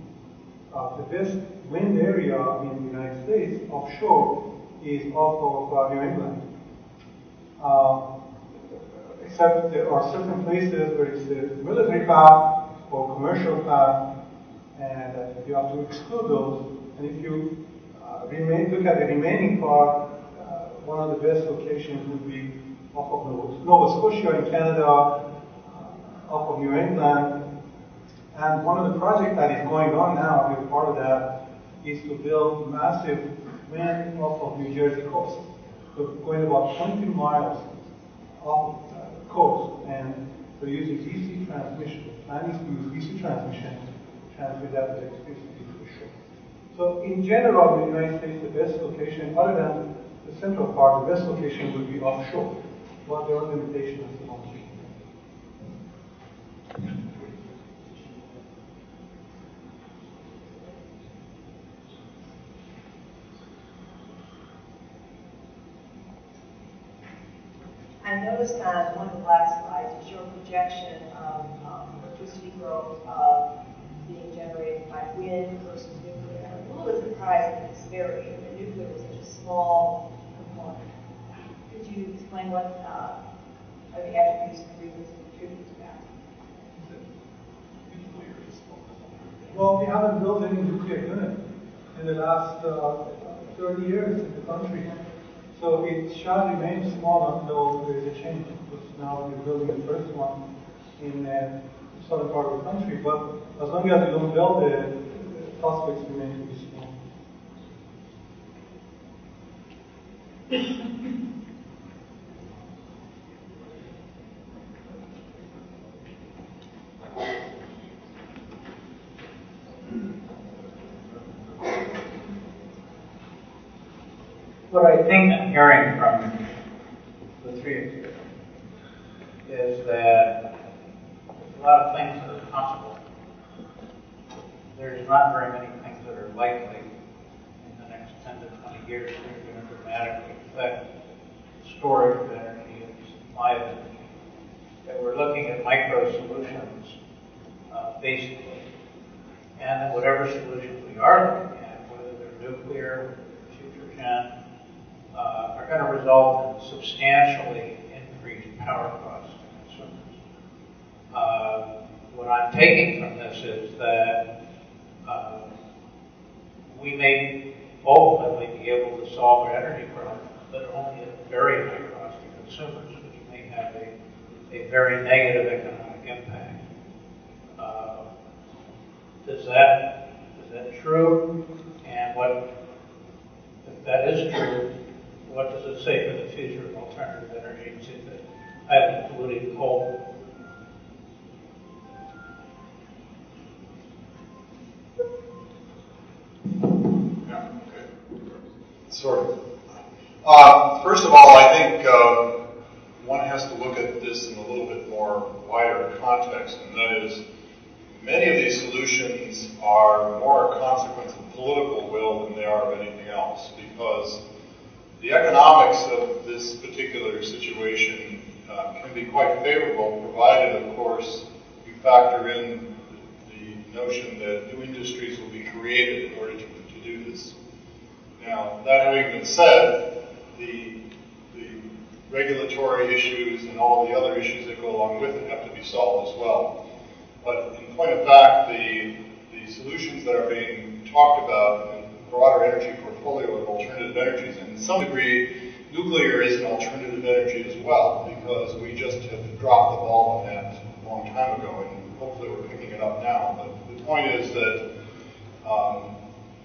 The best wind area in the United States offshore is off of New England. Except there are certain places where it's a military path or commercial path, and you have to exclude those. And if you look at the remaining part, one of the best locations would be off of Nova Scotia in Canada, off of New England. And one of the projects that is going on now, as part of that, is to build massive wind off of New Jersey coast. So going about 22 miles off the coast, and they're using DC transmission. The plan is to use DC transmission to transmit that electricity to the shore. So in general, in the United States, the best location, other than the central part, the best location would be offshore. But there are limitations at the moment. I noticed on one of the last slides, you showed a projection of electricity growth being generated by wind versus nuclear. I'm a little bit surprised at the disparity. The nuclear was such a small component. Could you explain what are the attributes and reasons that contribute to that? Well, we haven't built any nuclear unit in the last 30 years in the country. So it shall remain small until there is a change, which now we're building the first one in the southern part of the country. But as long as we don't build it, the prospects remain to be small. What I think I'm hearing from the three of you is that there's a lot of things that are possible. There's not very many things that are likely in the next 10 to 20 years that are going to dramatically affect storage of energy and supply of energy. That we're looking at micro solutions, basically. And that whatever solutions we are looking at, whether they're nuclear, future gen, are going to result in substantially increased power costs to consumers. What I'm taking from this is that we may ultimately be able to solve our energy problem, but only at a very high cost to consumers, which may have a very negative economic impact. Is that true? And if that is true, what does it say for the future of alternative energies in the highly polluting coal? Yeah, okay. Sort of. First of all, I think one has to look at this in a little bit more wider context, and that is, many of these solutions are more a consequence of political will than they are of anything else, because the economics of this particular situation can be quite favorable, provided, of course, you factor in the notion that new industries will be created in order to do this. Now, that having been said, the regulatory issues and all of the other issues that go along with it have to be solved as well. But in point of fact, the solutions that are being talked about in the broader energy portfolio of alternative energies, and to some degree, nuclear is an alternative energy as well, because we just have dropped the ball on that a long time ago, and hopefully we're picking it up now. But the point is that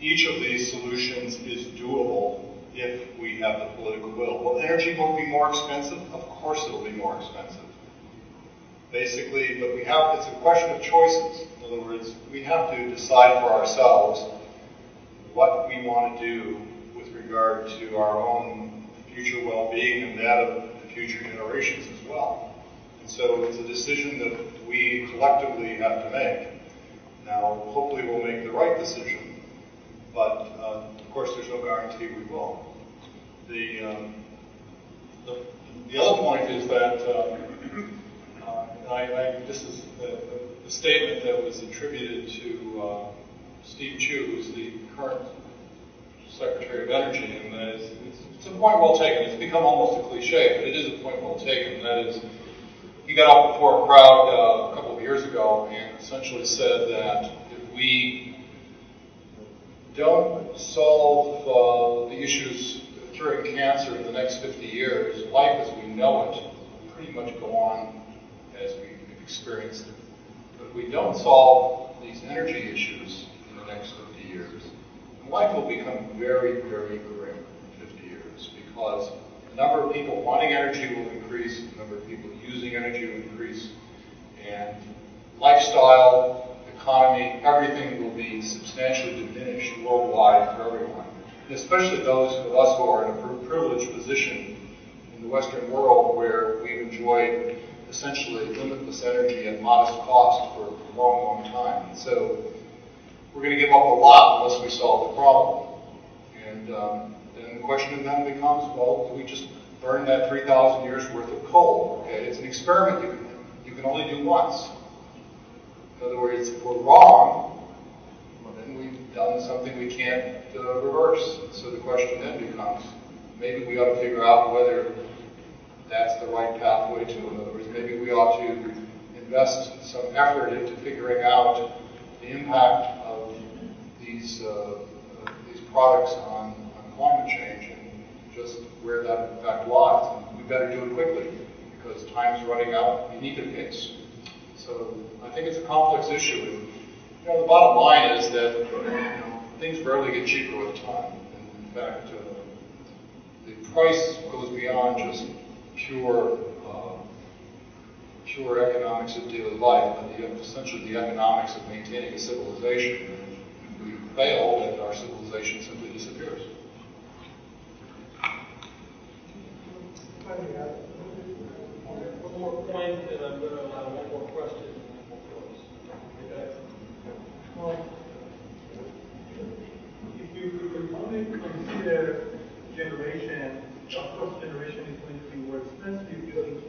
each of these solutions is doable if we have the political will. Will energy will be more expensive? Of course it will be more expensive. Basically, but it's a question of choices. In other words, we have to decide for ourselves what we want to do with regard to our own future well-being and that of the future generations as well. And so it's a decision that we collectively have to make. Now, hopefully we'll make the right decision, but of course there's no guarantee we will. The other point is that this is the statement that was attributed to Steve Chu, who's the current Secretary of Energy, and that is, it's a point well taken. It's become almost a cliche, but it is a point well taken. That is, he got up before a crowd a couple of years ago and essentially said that if we don't solve the issues curing cancer in the next 50 years, life as we know it will pretty much go on as we've experienced it. But if we don't solve these energy issues in the next 50 years, life will become very, very grim in 50 years, because the number of people wanting energy will increase, the number of people using energy will increase, and lifestyle, economy, everything will be substantially diminished worldwide for everyone. And especially those of us who are in a privileged position in the Western world, where we've enjoyed essentially limitless energy at modest cost for a long, long time. And so we're going to give up a lot unless we solve the problem. And then the question then becomes, well, do we just burn that 3,000 years worth of coal? Okay, it's an experiment you can only do once. In other words, if we're wrong, then we've done something we can't reverse. So the question then becomes, maybe we ought to figure out whether that's the right pathway too. In other words, maybe we ought to invest some effort into figuring out the impact of these products on climate change and just where that impact lies. And we better do it quickly, because time's running out in either case. So I think it's a complex issue. And, the bottom line is that things rarely get cheaper with time. And in fact, the price goes beyond just pure economics of daily life, but essentially the economics of maintaining a civilization. If we fail, then our civilization simply disappears. One more point, and I'm going to allow one more question. If you only consider generation, of course generation is going to be more expensive using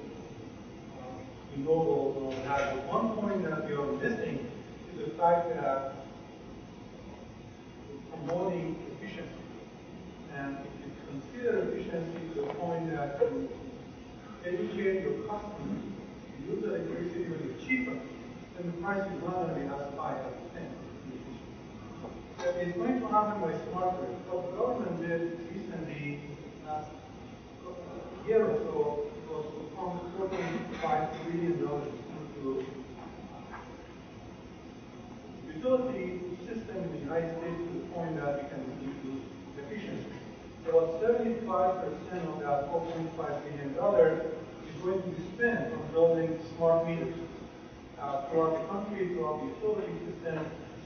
renewables and all that. But one point that we are missing is the fact that promoting efficiency. And if you consider efficiency to the point that you educate your customers to use electricity when it's cheaper, then the price is not going to be as high as you think. It's going to happen by smart grid. What the government did recently, last year or so, was to pump $4.5 billion into utility system in the United States to the point that we can improve efficiency. About 75% of that $4.5 billion is going to be spent on building smart meters throughout the country, throughout the utility system.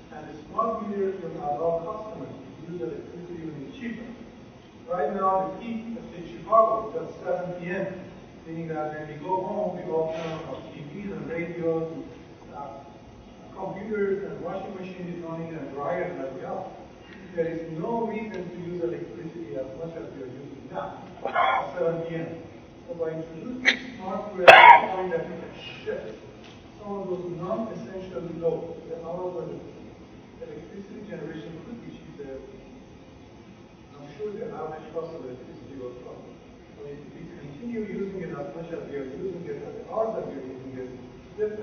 And the smart meters will allow customers to use electricity when it's cheaper. Right now, the peak in Chicago is at 7 p.m., meaning that when we go home, we all turn on our TVs and radios, and computers and washing machines running and dryers and everything else. There is no reason to use electricity as much as we are using now at 7 p.m. So by introducing smart grid, we're showing that we can shift some of those non-essential loads, the hours where the electricity generation could be cheaper. I'm sure the average cost of electricity will drop. But if we continue using it as much as we are using it, and the hours that we are using it, And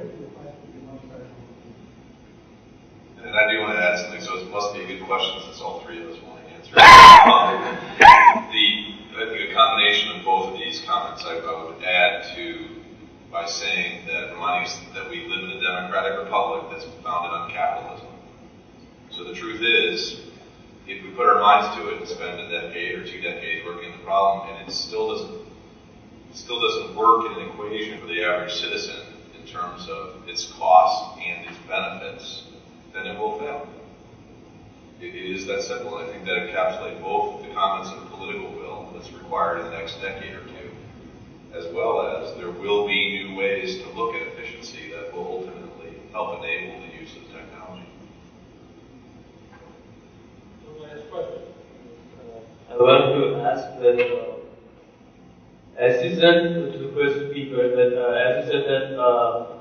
I do want to add something, so it must be a good question since all three of us want to answer. I think a combination of both of these comments I would add to by saying that, reminding us that we live in a democratic republic that's founded on capitalism. So the truth is, if we put our minds to it and spend a decade or 2 decades working on the problem, and it still doesn't work in an equation for the average citizen in terms of its costs and its benefits, then it will fail. It is that simple. I think that encapsulates both the comments of political will that's required in the next decade or two, as well as there will be new ways to look at efficiency that will ultimately help enable the use of technology. Last question. I want to ask that, as you said to the first speaker, that as you said that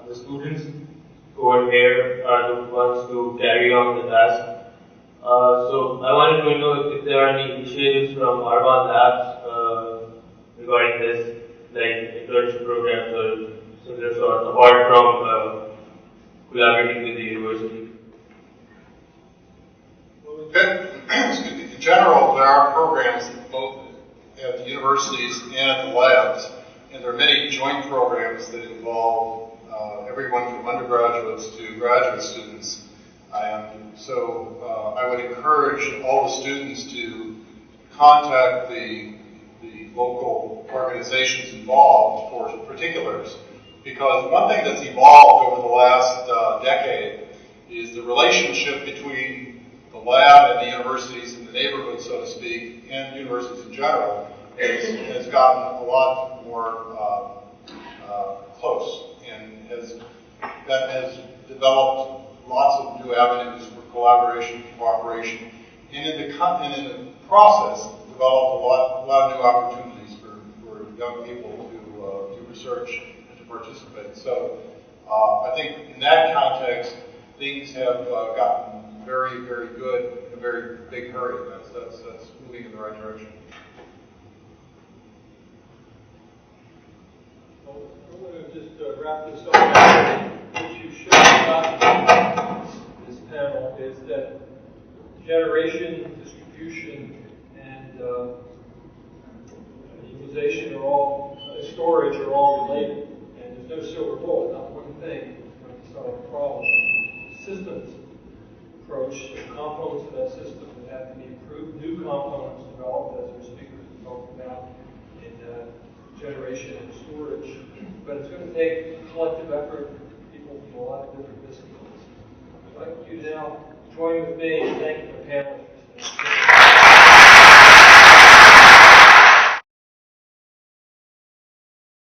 the students over here are the ones who carry on the task. So I wanted to know if there are any initiatives from Argonne Labs regarding this, like internship programs or similar sort, apart from collaborating with the university. In general, there are programs both at the universities and at the labs, and there are many joint programs that involve everyone from undergraduates to graduate students. So I would encourage all the students to contact the local organizations involved for particulars, because one thing that's evolved over the last decade is the relationship between the lab and the universities in the neighborhood, so to speak, and universities in general, has gotten a lot more close, and that has developed lots of new avenues for collaboration, cooperation, and in the process, developed a lot of new opportunities for young people to do research and to participate. So I think in that context, things have gotten very, very good in a very big hurry. That's moving in the right direction. Well, I'm going to just wrap this up. What you showed about this panel is that generation, distribution, and utilization storage are all related. And there's no silver bullet, not one thing is going to solve the problem. Systems approach, the components of that system would have to be improved, new components developed, as our speakers have talked about, in generation and storage. But it's going to take collective effort from people from a lot of different disciplines. I'd like you to now join with me in thanking the panel